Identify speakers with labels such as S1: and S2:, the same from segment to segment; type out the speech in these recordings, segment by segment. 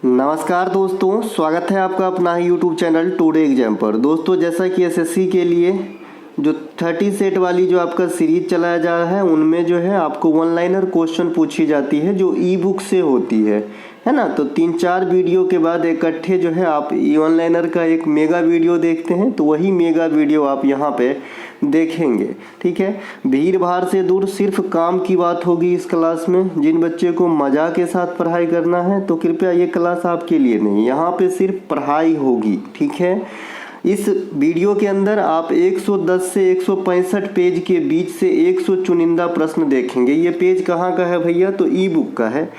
S1: नमस्कार दोस्तों, स्वागत है आपका अपना ही यूट्यूब चैनल टुडे एग्जाम पर। दोस्तों, जैसा कि एसएससी के लिए जो 30 सेट वाली जो आपका सीरीज चलाया जा रहा है, उनमें जो है आपको वन लाइनर क्वेश्चन पूछी जाती है जो ई बुक से होती है ना। तो 3-4 वीडियो के बाद इकट्ठे जो है आप वन लाइनर का एक मेगा वीडियो देखते हैं, तो वही मेगा वीडियो आप यहाँ पे देखेंगे। ठीक है, भीड़ भाड़ से दूर सिर्फ काम की बात होगी इस क्लास में। जिन बच्चे को मजा के साथ पढ़ाई करना है तो कृपया ये क्लास आपके लिए नहीं, यहाँ पे सिर्फ पढ़ाई होगी। ठीक है, इस वीडियो के अंदर आप 110 से 165 पेज के बीच से 100 चुनिंदा प्रश्न देखेंगे। ये पेज कहाँ का है भैया? तो ई बुक का है।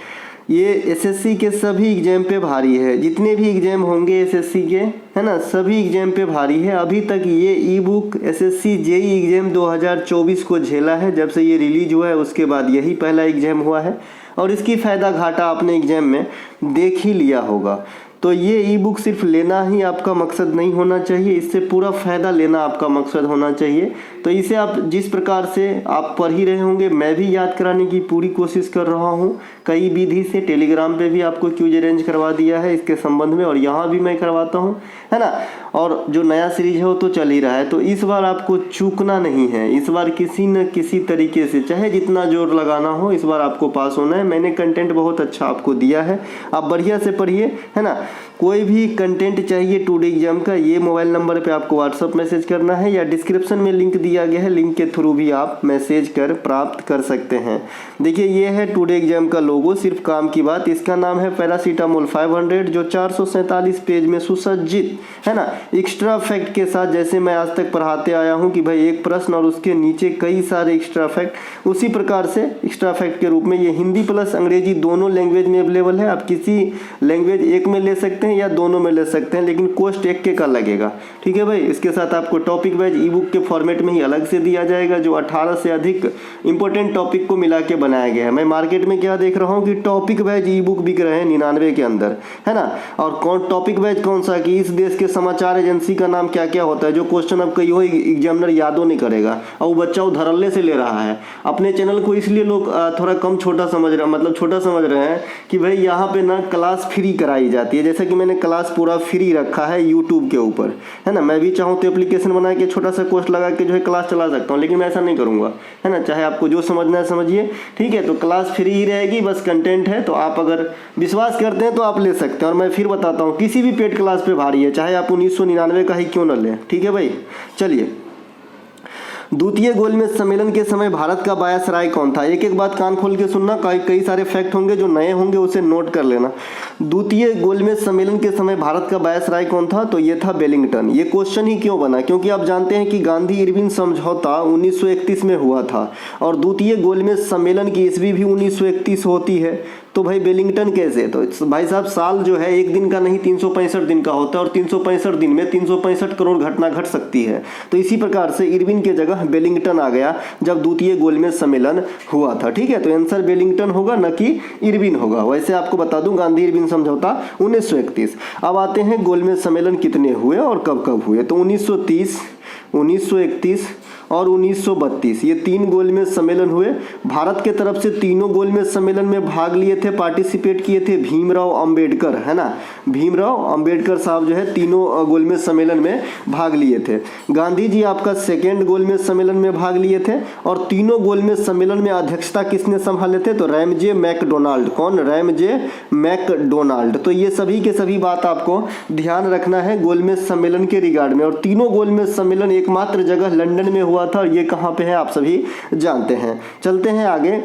S1: ये एसएससी के सभी एग्जाम पे भारी है, जितने भी एग्जाम होंगे एसएससी के, है ना, सभी एग्जाम पे भारी है। अभी तक ये ई बुक एसएससी जेई एग्जाम 2024 को झेला है। जब से ये रिलीज हुआ है उसके बाद यही पहला एग्जाम हुआ है और इसकी फ़ायदा घाटा आपने एग्जाम में देख ही लिया होगा। तो ये ई बुक सिर्फ लेना ही आपका मकसद नहीं होना चाहिए, इससे पूरा फ़ायदा लेना आपका मकसद होना चाहिए। तो इसे आप जिस प्रकार से आप पढ़ ही रहे होंगे, मैं भी याद कराने की पूरी कोशिश कर रहा हूँ कई विधि से। टेलीग्राम पे भी आपको क्यूज अरेंज करवा दिया है इसके संबंध में, और यहाँ भी मैं करवाता हूँ, है ना। और जो नया सीरीज है वो तो चल ही रहा है। तो इस बार आपको चूकना नहीं है। इस बार किसी न किसी तरीके से, चाहे जितना जोर लगाना हो, इस बार आपको पास होना है। मैंने कंटेंट बहुत अच्छा आपको दिया है, आप बढ़िया से पढ़िए, है ना। कोई भी कंटेंट चाहिए टुडे एग्जाम का, ये मोबाइल नंबर पे आपको व्हाट्सअप मैसेज करना है या डिस्क्रिप्शन में लिंक दिया गया है, लिंक के थ्रू भी आप मैसेज कर प्राप्त कर सकते हैं। देखिए, ये है टुडे एग्जाम का लोगो, सिर्फ काम की बात। इसका नाम है पैरासीटामोल 500, जो 447 पेज में सुसज्जित, है ना, एक्स्ट्रा फैक्ट के साथ। जैसे मैं आज तक पढ़ाते आया हूँ कि भाई एक प्रश्न और उसके नीचे कई सारे एक्स्ट्रा फैक्ट, उसी प्रकार से एक्स्ट्रा फैक्ट के रूप में ये हिंदी प्लस अंग्रेजी दोनों लैंग्वेज में अवेलेबल है। आप किसी लैंग्वेज एक में ले सकते हैं या दोनों में ले सकते हैं, लेकिन कॉस्ट एक के का लगेगा। ठीक है भाई। इसके साथ आपको टॉपिक वाइज ई बुक के फॉर्मेट में ही अलग से दिया जाएगा, जो 18 से अधिक इंपॉर्टेंट टॉपिक को मिला के बनाया गया है। मैं मार्केट में क्या देख रहा हूँ कि टॉपिक वाइज ई बुक बिक रहे हैं 99 के अंदर, है ना। और कौन टॉपिक वाइज कौन सा, कि इस देश के समाचार एजेंसी का नाम क्या क्या होता है, जो क्वेश्चन अब कई हो एग्जामिनर यादों नहीं करेगा, और वो बच्चा धड़ल्ले से ले रहा है। अपने चैनल को इसलिए लोग थोड़ा कम छोटा समझ रहे हैं, मतलब छोटा समझ रहे हैं कि भाई यहाँ पे ना क्लास फ्री कराई जाती है। जैसे कि मैंने क्लास पूरा फ्री रखा है यूट्यूब के ऊपर, है ना। मैं भी चाहूँ तो एप्लीकेशन बना के छोटा सा कॉस्ट लगा के जो है क्लास चला सकता हूँ, लेकिन मैं ऐसा नहीं करूँगा, है ना। चाहे आपको जो समझना है समझिए, ठीक है। तो क्लास फ्री ही रहेगी, बस कंटेंट है। तो आप अगर विश्वास करते हैं तो आप ले सकते हैं। और मैं फिर बताता हूँ, किसी भी पेड क्लास पे भारी है, चाहे आप 1999 का ही क्यों न लें। ठीक है भाई, चलिए। द्वितीय गोलमेज सम्मेलन के समय भारत का वायसराय कौन था? एक एक बात कान खोल के सुनना, कई सारे फैक्ट होंगे, जो नए होंगे उसे नोट कर लेना। द्वितीय गोलमेज सम्मेलन के समय भारत का वायसराय कौन था? तो ये था वेलिंगटन। ये क्वेश्चन ही क्यों बना? क्योंकि आप जानते हैं कि गांधी इरविन समझौता 1931 में हुआ था, और द्वितीय गोलमेज सम्मेलन की ईस्वी भी 1931 होती है। तो भाई वेलिंगटन कैसे? तो भाई साहब, साल जो है एक दिन का नहीं 365 दिन का होता है, और 365 दिन में 365 करोड़ घटना घट सकती है। तो इसी प्रकार से इरविन के जगह वेलिंगटन आ गया जब द्वितीय गोलमेज सम्मेलन हुआ था। ठीक है, तो आंसर वेलिंगटन होगा, न कि इरविन होगा। वैसे आपको बता दूं, गांधी इरविन समझौता 1931। अब आते हैं गोलमेज सम्मेलन कितने हुए और कब कब हुए। तो 1930, 1931 और 1932, ये 3 गोलमेज सम्मेलन हुए। भारत के तरफ से तीनों गोलमेज सम्मेलन में भाग लिए थे, पार्टिसिपेट किए थे भीमराव अंबेडकर, है ना। भीमराव अंबेडकर साहब जो है तीनों गोलमेज सम्मेलन में भाग लिए थे। गांधी जी आपका सेकेंड गोलमेज सम्मेलन में भाग लिए थे, और तीनों गोलमेज सम्मेलन में अध्यक्षता किसने संभाले थे? तो रैमजे मैकडोनाल्ड। कौन? Ramsay MacDonald. तो ये सभी के सभी बात आपको ध्यान रखना है गोलमेज सम्मेलन के रिगार्ड में। और तीनों गोलमेज सम्मेलन एकमात्र जगह लंदन में हुआ था, और ये कहाँ पे है आप सभी जानते हैं। चलते हैं आगे।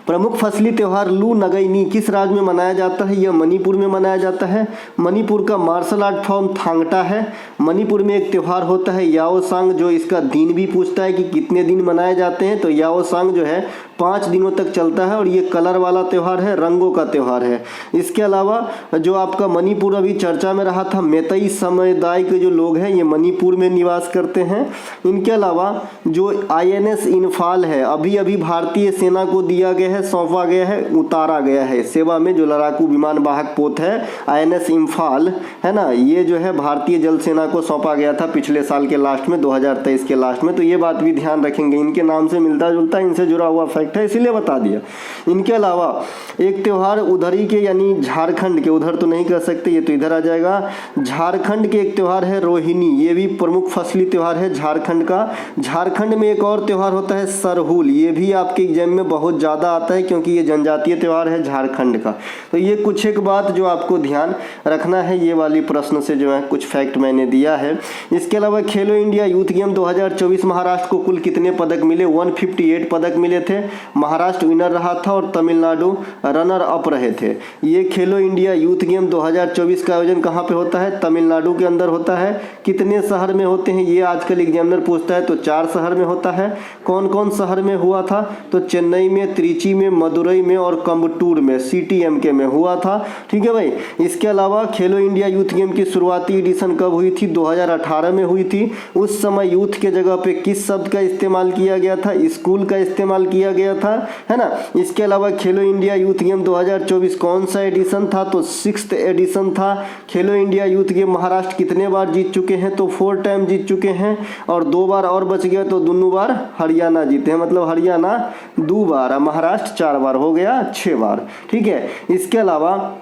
S1: प्रमुख फसली त्यौहार लू नगैनी किस राज्य में मनाया जाता है? यह मणिपुर में मनाया जाता है। मणिपुर का मार्शल आर्ट फॉर्म थांगटा है। मणिपुर में एक त्यौहार होता है याओसांग, जो इसका दिन भी पूछता है कि कितने दिन मनाए जाते हैं। तो याओसांग जो है 5 दिनों तक चलता है, और ये कलर वाला त्यौहार है, रंगों का त्यौहार है। इसके अलावा जो आपका मणिपुर अभी चर्चा में रहा था, मैतेई समुदाय के जो लोग हैं ये मणिपुर में निवास करते हैं। इनके अलावा जो INS इम्फाल है, अभी अभी भारतीय सेना को दिया गया है, सौंपा गया है, उतारा गया है सेवा में, जो लड़ाकू विमान वाहक पोत है INS इम्फाल, है ना। ये जो है भारतीय जल सेना को सौंपा गया था पिछले साल के लास्ट में, 2023 के लास्ट में। तो ये बात भी ध्यान रखेंगे, इनके नाम से मिलता जुलता, इनसे जुड़ा हुआ फैक्ट कनेक्ट है, इसीलिए बता दिया। इनके अलावा एक त्यौहार उधर ही के यानी झारखंड के, उधर तो नहीं कह सकते, ये तो इधर आ जाएगा। झारखंड के एक त्यौहार है रोहिणी, ये भी प्रमुख फसली त्यौहार है झारखंड का। झारखंड में एक और त्यौहार होता है सरहुल, ये भी आपके एग्जाम में बहुत ज़्यादा आता है क्योंकि ये जनजातीय त्यौहार है झारखंड का। तो ये कुछ एक बात जो आपको ध्यान रखना है, ये वाली प्रश्न से जो है कुछ फैक्ट मैंने दिया है। इसके अलावा खेलो इंडिया यूथ गेम 2024 महाराष्ट्र को कुल कितने पदक मिले? 158 पदक मिले थे। महाराष्ट्र विनर रहा था और तमिलनाडु रनर अप रहे थे। ये खेलो इंडिया यूथ गेम 2024 का आयोजन कहाँ पे होता है? तमिलनाडु के अंदर होता है। कितने शहर में होते हैं ये आजकल एग्जामिनर पूछता है, तो 4 शहर में होता है। कौन कौन शहर में हुआ था? तो चेन्नई में, त्रिची में, मदुरई में और कम्बटूर में, CTMK में हुआ था। ठीक है भाई। इसके अलावा खेलो इंडिया यूथ गेम की शुरुआती एडिशन कब हुई थी? 2018 में हुई थी। उस समय यूथ के जगह पे किस शब्द का इस्तेमाल किया गया था? स्कूल का इस्तेमाल किया गया था, है ना। इसके अलावा खेलो इंडिया यूथ गेम 2024 कौन सा एडिशन था? तो 6th एडिशन था। खेलो इंडिया यूथ गेम महाराष्ट्र कितने बार जीत चुके हैं? तो 4 टाइम जीत चुके हैं और 2 बार और बच गया, तो दोनों बार हरियाणा जीते हैं, मतलब हरियाणा 2 बार, महाराष्ट्र 4 बार, हो गया 6 बार। ठीक है। इसके अलावा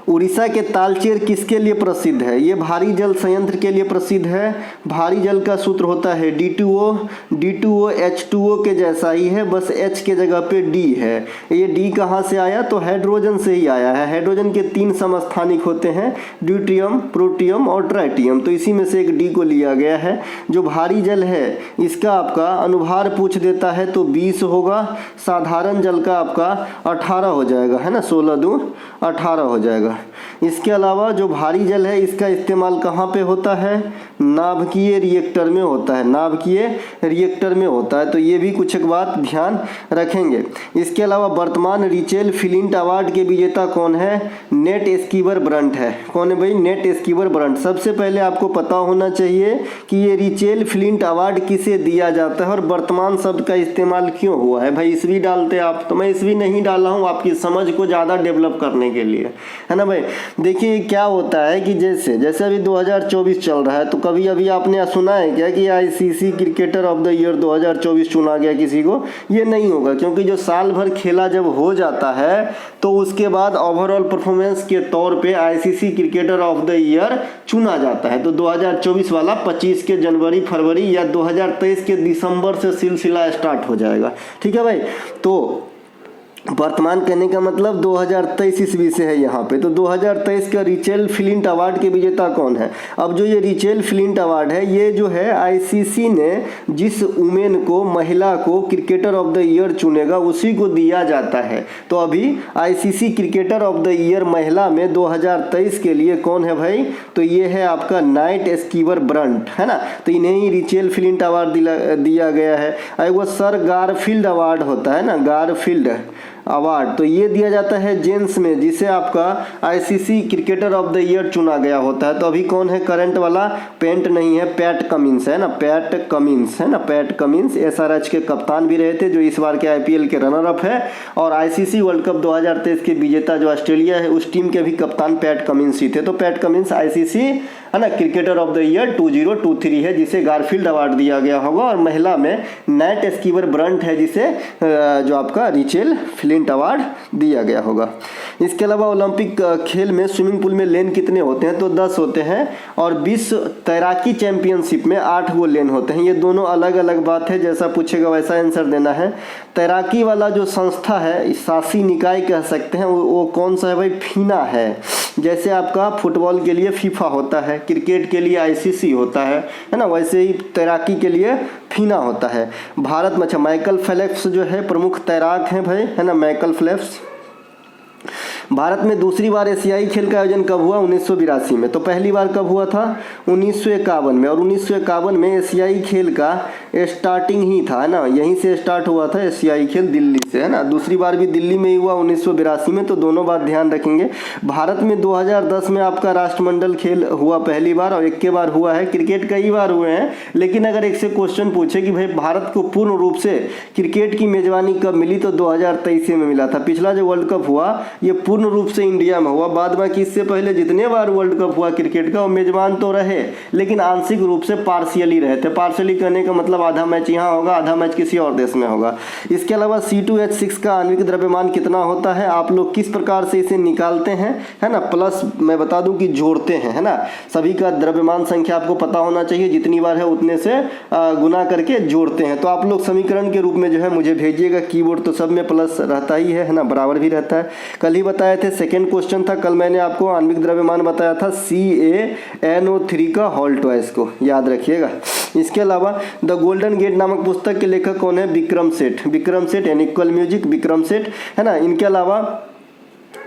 S1: उड़ीसा के तालचेर किसके लिए प्रसिद्ध है? ये भारी जल संयंत्र के लिए प्रसिद्ध है। भारी जल का सूत्र होता है D2O। D2O H2O के जैसा ही है, बस H के जगह पे D है। ये D कहाँ से आया? तो हाइड्रोजन से ही आया है। हाइड्रोजन के 3 समस्थानिक होते हैं, ड्यूट्रियम, प्रोटियम और ट्राइटियम, तो इसी में से एक D को लिया गया है। जो भारी जल है इसका आपका अनुभार पूछ देता है तो 20 होगा। साधारण जल का आपका 18 हो जाएगा, है ना, 16 दूं 18 हो जाएगा। इसके अलावा जो भारी जल है इसका इस्तेमाल कहाँ पे होता है? नाभिकीय रिएक्टर में होता है, नाभिकीय रिएक्टर में होता है। तो ये भी कुछ एक बात ध्यान रखेंगे। इसके अलावा वर्तमान रिचेल फ्लिंट अवार्ड के विजेता कौन है? नेट स्कीवर ब्रंट है। कौन है भाई? Net skewer Brunt. सबसे पहले आपको पता होना चाहिए कि ये रिचेल फ्लिंट अवार्ड किसे दिया जाता है और वर्तमान शब्द का इस्तेमाल क्यों हुआ है। भाई ईस्वी डालते आप, तो मैं ईस्वी नहीं डाला हूँ आपकी समझ को ज़्यादा डेवलप करने के लिए, है ना भाई। देखिए क्या होता है कि जैसे अभी 2024 चल रहा है, तो कभी अभी आपने सुना है क्या कि ICC cricketer of the year 2024 चुना गया किसी को? ये नहीं होगा, क्योंकि जो साल भर खेला जब हो जाता है तो उसके बाद ओवरऑल परफॉर्मेंस के तौर पे ICC cricketer of the year चुना जाता है। तो 2024 वाला 25 के जनवरी फरवरी या 2023 के दिसंबर से सिलसिला स्टार्ट हो जाएगा। ठीक है भाई। तो वर्तमान कहने का मतलब 2023 ईस्वी से है यहाँ पे। तो 2023 का रिचेल फ्लिंट अवार्ड के विजेता कौन है? अब जो ये रिचेल फ्लिंट अवार्ड है, ये जो है ICC ने जिस वुमेन को, महिला को क्रिकेटर ऑफ द ईयर चुनेगा उसी को दिया जाता है। तो अभी ICC cricketer of the year महिला में 2023 के लिए कौन है भाई? तो ये है आपका नाइट स्कीवर ब्रंट, है ना। तो इन्हें ही रिचेल फ्लिंट अवार्ड दिया गया है। एक वो सर गारफील्ड अवार्ड होता है ना, गारफील्ड अवार्ड, तो ये दिया जाता है जेंट्स में, जिसे आपका ICC cricketer of the year चुना गया होता है। तो अभी कौन है करंट वाला? पेंट नहीं है, पैट कमिंस है ना, पैट कमिंस है ना, पैट कमिंस SRH के कप्तान भी रहे थे, जो इस बार के IPL के रनर अप है। और ICC वर्ल्ड कप 2023 के विजेता जो ऑस्ट्रेलिया है, उस टीम के भी कप्तान पैट कमिंस ही थे। तो पैट कमिंस ICC, है ना, क्रिकेटर ऑफ द ईयर 2023 है, जिसे गारफील्ड अवार्ड दिया गया होगा। और महिला में नाइट स्कीवर ब्रंट है, जिसे जो आपका रिचेल फ्लिंट अवार्ड दिया गया होगा। इसके अलावा ओलंपिक खेल में स्विमिंग पूल में लेन कितने होते हैं? तो 10 होते हैं। और विश्व तैराकी चैंपियनशिप में 8 वो लेन होते हैं। ये दोनों अलग अलग बात है, जैसा पूछेगा वैसा आंसर देना है। तैराकी वाला जो संस्था है, शासी निकाय कह सकते हैं, वो कौन सा है भाई? फीना है। जैसे आपका फुटबॉल के लिए फीफा होता है, क्रिकेट के लिए ICC होता है ना, वैसे ही तैराकी के लिए फीना होता है। भारत में अच्छा माइकल फेल्प्स जो है प्रमुख तैराक हैं भाई, है ना, माइकल फेल्प्स। भारत में दूसरी बार एशियाई खेल का आयोजन कब हुआ? 1982 में। तो पहली बार कब हुआ था? 1951 में। और 1951 में एशियाई खेल का स्टार्टिंग ही था, है ना, यहीं से स्टार्ट हुआ था एशियाई खेल, दिल्ली से, है ना। दूसरी बार भी दिल्ली में ही हुआ 1982 में, तो दोनों बात ध्यान रखेंगे। भारत में 2010 में आपका राष्ट्रमंडल खेल हुआ पहली बार, और 21 बार हुआ है। क्रिकेट कई बार हुए हैं, लेकिन अगर एक से क्वेश्चन पूछे कि भाई भारत को पूर्ण रूप से क्रिकेट की मेजबानी कब मिली, तो 2023 में मिला था। पिछला जो वर्ल्ड कप हुआ ये पूर्ण रूप से इंडिया में हुआ। बाद बाकी इससे पहले जितने बार वर्ल्ड कप हुआ क्रिकेट का, वो मेजबान तो रहे लेकिन आंशिक रूप से पार्शियली रहे थे। पार्शियली करने का मतलब आधा मैच यहाँ होगा, आधा मैच किसी और देश में होगा। इसके अलावा C2H6 का आणविक द्रव्यमान कितना होता है, आप लोग किस प्रकार से इसे निकालते हैं, है ना। प्लस मैं बता दूं कि जोड़ते हैं, है ना। सभी का द्रव्यमान संख्या आपको पता होना चाहिए, जितनी बार है उतने से गुना करके जोड़ते हैं। तो आप लोग समीकरण के रूप में जो है मुझे भेजिएगा। कीबोर्ड तो सब में प्लस रहता ही है ना, बराबर भी रहता है। कल ही बताए थे, सेकेंड क्वेश्चन था कल, मैंने आपको आणविक द्रव्यमान बताया था CaNO3 का होल ट्वाइस को, याद रखिएगा। इसके अलावा द गोल्डन गेट नामक पुस्तक के लेखक कौन है, विक्रम सेठ। विक्रम सेठ यानी इक्वल म्यूजिक, विक्रम सेठ, है ना। इनके अलावा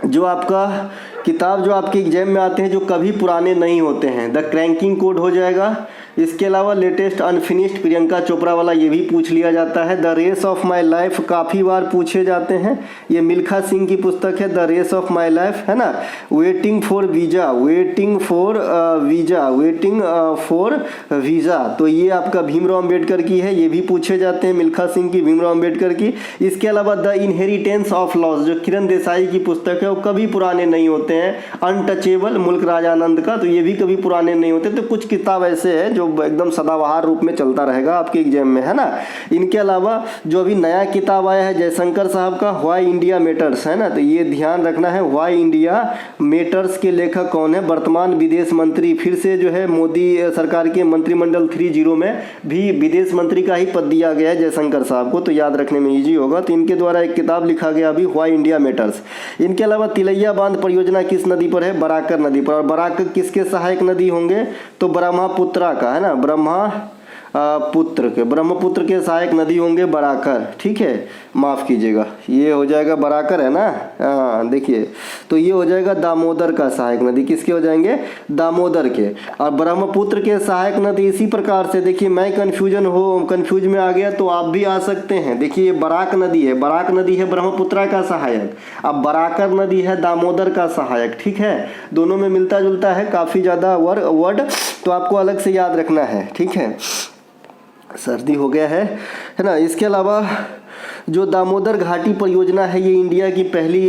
S1: जो आपका किताब जो आपके एग्जाम में आते हैं जो कभी पुराने नहीं होते हैं, द क्रैंकिंग कोड हो जाएगा। इसके अलावा लेटेस्ट अनफिनिश्ड प्रियंका चोपड़ा वाला ये भी पूछ लिया जाता है। The race of my life काफ़ी बार पूछे जाते हैं, ये मिल्खा सिंह की पुस्तक है, the race of my life, है ना। Waiting for visa, waiting for visa, तो ये आपका भीमराव अम्बेडकर की है, ये भी पूछे जाते हैं, मिल्खा सिंह की, भीमराव अम्बेडकर की। इसके अलावा द इनहेरिटेंस ऑफ लॉज जो किरण देसाई की पुस्तक है, वो कभी पुराने नहीं होते हैं। अनटचेबल मुल्क राजानंद का, तो ये भी कभी पुराने नहीं होते। तो कुछ किताब ऐसे है जो एकदम सदाबहार रूप में चलता रहेगा आपके एग्जाम में, है ना। इनके अलावा जो अभी नया किताब आया है जयशंकर साहब का, व्हाई इंडिया मैटर्स, है ना, तो ये ध्यान रखना है। व्हाई इंडिया मैटर्स के लेखक कौन है, वर्तमान विदेश मंत्री, फिर से जो है मोदी सरकार के मंत्रिमंडल 30 में भी विदेश मंत्री का ही पद दिया गया है जयशंकर साहब को, तो याद रखने में ईजी होगा। तो इनके द्वारा एक किताब लिखा गया अभी, व्हाई इंडिया मैटर्स। इनके अलावा तिलैया बांध परियोजना किस नदी पर है, बराकर नदी पर। और बराकर किसके सहायक नदी होंगे, तो ब्रह्मपुत्रा का, है ना, ब्रह्मपुत्र के सहायक नदी होंगे बराकर, ठीक है, माफ़ कीजिएगा, ये हो जाएगा बराकर, है ना। हाँ देखिए, तो ये हो जाएगा दामोदर का सहायक नदी, किसके हो जाएंगे, दामोदर के। और ब्रह्मपुत्र के सहायक नदी इसी प्रकार से, देखिए मैं कंफ्यूज में आ गया तो आप भी आ सकते हैं। देखिए ये बराक नदी है, बराक नदी है ब्रह्मपुत्रा का सहायक, अब बराकर नदी है दामोदर का सहायक, ठीक है। दोनों में मिलता जुलता है काफ़ी ज़्यादा वर्ड, तो आपको अलग से याद रखना है, ठीक है। सर्दी हो गया है ना। इसके अलावा जो दामोदर घाटी परियोजना है, ये इंडिया की पहली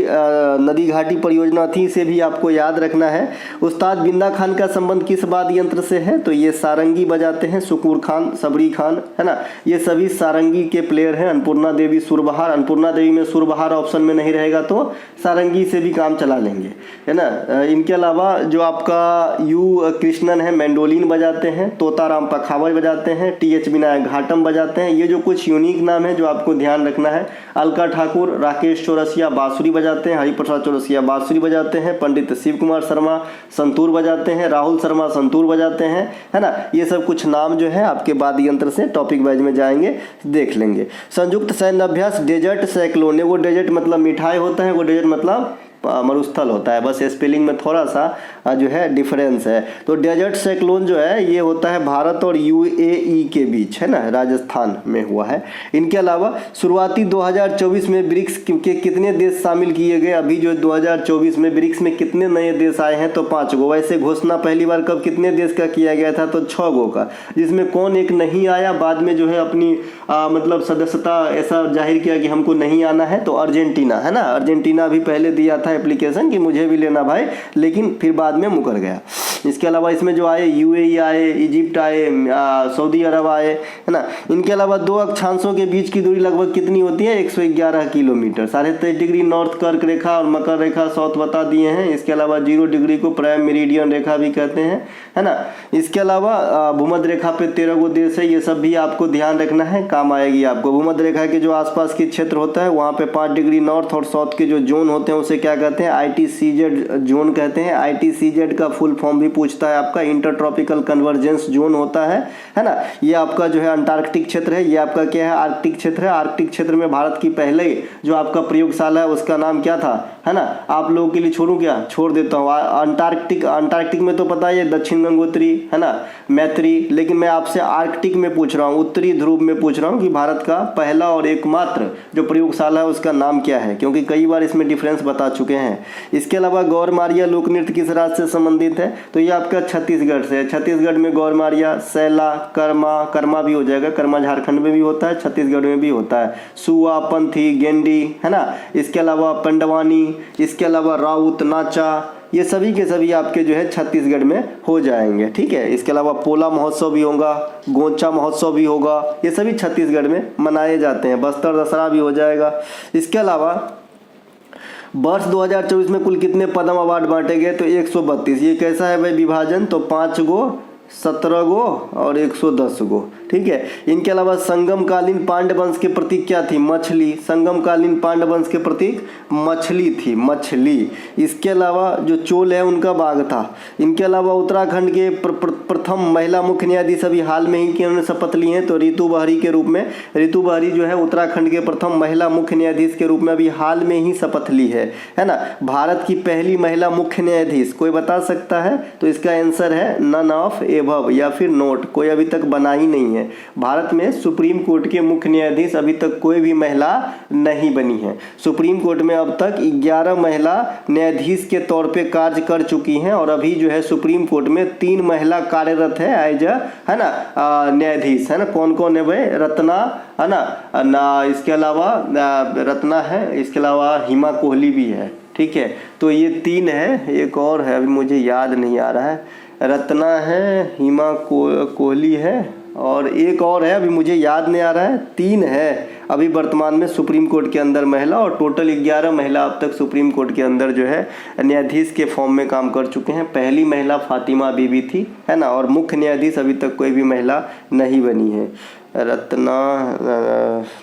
S1: नदी घाटी परियोजना थी, इसे भी आपको याद रखना है। उस्ताद बिंदा खान का संबंध किस वाद्य यंत्र से है, तो ये सारंगी बजाते हैं, शुकूर खान, सबरी खान, है ना, ये सभी सारंगी के प्लेयर हैं। अन्नपूर्णा देवी सुरबहार, अन्नपूर्णा देवी में सुरबहार ऑप्शन में नहीं रहेगा तो सारंगी से भी काम चला लेंगे, है ना। इनके अलावा जो आपका यू कृष्णन है, मैंडोलिन बजाते हैं, तोताराम पखावज बजाते हैं, TH विनायक घाटम बजाते हैं। ये जो कुछ यूनिक नाम है जो आपको ध्यान रखना है। अलका ठाकुर, राकेश चौरसिया बांसुरी बजाते हैं, हरिप्रसाद चौरसिया बांसुरी बजाते हैं, पंडित शिव कुमार शर्मा संतूर बजाते हैं, राहुल शर्मा संतूर बजाते हैं, है ना। ये सब कुछ नाम जो है आपके वाद्य यंत्र से टॉपिक वाइज में जाएंगे, देख लेंगे। संयुक्त सैन्य अभ्यास डेजर्ट साइक्लोन, वो डेजर्ट मतलब मिठाई होता है, वो डेजर्ट मतलब मरुस्थल होता है, बस स्पेलिंग में थोड़ा सा जो है डिफरेंस है। तो डेजर्ट साइक्लोन जो है ये होता है भारत और UAE के बीच, है ना, राजस्थान में हुआ है। इनके अलावा शुरुआती 2024 में ब्रिक्स के कितने देश शामिल किए गए, अभी जो 2024 में ब्रिक्स में कितने नए देश आए हैं, तो 5 गो। वैसे घोषणा पहली बार कब कितने देश का किया गया था, तो 6 गो का, जिसमें कौन एक नहीं आया, बाद में जो है अपनी मतलब सदस्यता ऐसा जाहिर किया कि हमको नहीं आना है, तो अर्जेंटीना, है ना। अर्जेंटीना भी पहले दिया था एप्लीकेशन कि मुझे भी लेना भाई, लेकिन फिर बाद में मुकर गया। इसके अलावा इसमें जो आए UAE आए, इजिप्ट आए, सऊदी अरब आए, है ना। इनके अलावा दो अक्षांशों के बीच की दूरी लगभग कितनी होती है, 111 किलोमीटर। 23.5 डिग्री नॉर्थ कर्क रेखा और मकर रेखा साउथ बता दिए हैं। इसके अलावा 0 डिग्री को प्राइम मेरिडियन रेखा भी कहते हैं, है ना। इसके अलावा भूमध्य रेखा पे 13 गो देश है, ये सब भी आपको ध्यान रखना है, काम आएगी आपको। भूमध्य रेखा के जो आसपास के क्षेत्र होता है वहाँ पे 5 डिग्री नॉर्थ और साउथ के जो जोन होते हैं उसे क्या कहते हैं, ITCZ जोन कहते हैं। ITCZ का फुल फॉर्म भी पूछता है आपका, इंटर ट्रॉपिकल कन्वर्जेंस जोन होता है ना। ये आपका जो है अंटार्कटिक क्षेत्र है, ये आपका क्या है, आर्कटिक क्षेत्र है। आर्कटिक क्षेत्र में भारत की पहले जो आपका प्रयोगशाला है उसका नाम क्या था, है ना। आप लोगों के लिए छोड़ूं क्या, छोड़ देता हूँ। अंटार्कटिक में तो पता है दक्षिण गंगोत्री है ना, मैत्री, लेकिन मैं आपसे आर्कटिक में पूछ रहा हूँ, उत्तरी ध्रुव में पूछ रहा हूँ कि भारत का पहला और एकमात्र जो प्रयोगशाला है उसका नाम क्या है, क्योंकि कई बार इसमें डिफरेंस बता चुके हैं। इसके अलावा गौरमारिया लोक नृत्य किस राज्य से संबंधित है, तो ये आपका छत्तीसगढ़ से है। छत्तीसगढ़ में गौरमारिया, सैला, कर्मा भी हो जाएगा, कर्मा झारखंड में भी होता है, छत्तीसगढ़ में भी होता है। सुआ, पंथी, गेंडी है ना, इसके अलावा पंडवानी, इसके अलावा राउत, नाचा, ये सभी के सभी आपके जो है छत्तीसगढ़ में हो जाएंगे। ठीक है, इसके अलावा पोला महोत्सव भी होगा, गोंचा महोत्सव भी होगा, ये सभी छत्तीसगढ़ में मनाए जाते हैं। बस्तर दशहरा भी हो जाएगा। इसके अलावा वर्ष 2024 में कुल कितने पद्म अवार्ड बांटे गए, तो 132। ये कैसा है भाई विभाजन, तो 5 गो, 17 गो और 110 गो। ठीक है, इनके अलावा संगमकालीन पांड्य वंश के प्रतीक क्या थी, मछली। संगमकालीन पांड्य वंश के प्रतीक मछली थी, मछली। इसके अलावा जो चोल है उनका बाघ था। इनके अलावा उत्तराखंड के प्रथम महिला मुख्य न्यायाधीश अभी हाल में ही उन्होंने शपथ ली हैं, तो रितु बहरी के रूप में, रितु बहरी जो है उत्तराखंड के प्रथम महिला मुख्य न्यायाधीश के रूप में अभी हाल में ही शपथ ली है ना। भारत की पहली महिला मुख्य न्यायाधीश कोई बता सकता है, तो इसका आंसर है नन ऑफ एबव या फिर नोट, कोई अभी तक बना ही नहीं है। भारत में सुप्रीम कोर्ट के मुख्य न्यायाधीश अभी तक कोई भी महिला नहीं बनी है। सुप्रीम कोर्ट में अब तक 11 महिला न्यायाधीश के तौर पे कार्य कर चुकी हैं, और अभी जो है सुप्रीम कोर्ट में 3 महिला कार्यरत है एज है ना न्यायाधीश, है ना। कौन कौन है भाई, रत्ना है ना, इसके अलावा रत्ना है, इसके अलावा हिमा कोहली भी है। ठीक है, तो ये 3 है, एक और है अभी मुझे याद नहीं आ रहा है, रत्ना है, हिमा कोहली है और एक और है अभी मुझे याद नहीं आ रहा है। 3 है अभी वर्तमान में सुप्रीम कोर्ट के अंदर महिला, और टोटल 11 महिला अब तक सुप्रीम कोर्ट के अंदर जो है न्यायाधीश के फॉर्म में काम कर चुके हैं। पहली महिला फातिमा बीबी थी, है ना, और मुख्य न्यायाधीश अभी तक कोई भी महिला नहीं बनी है। रत्ना,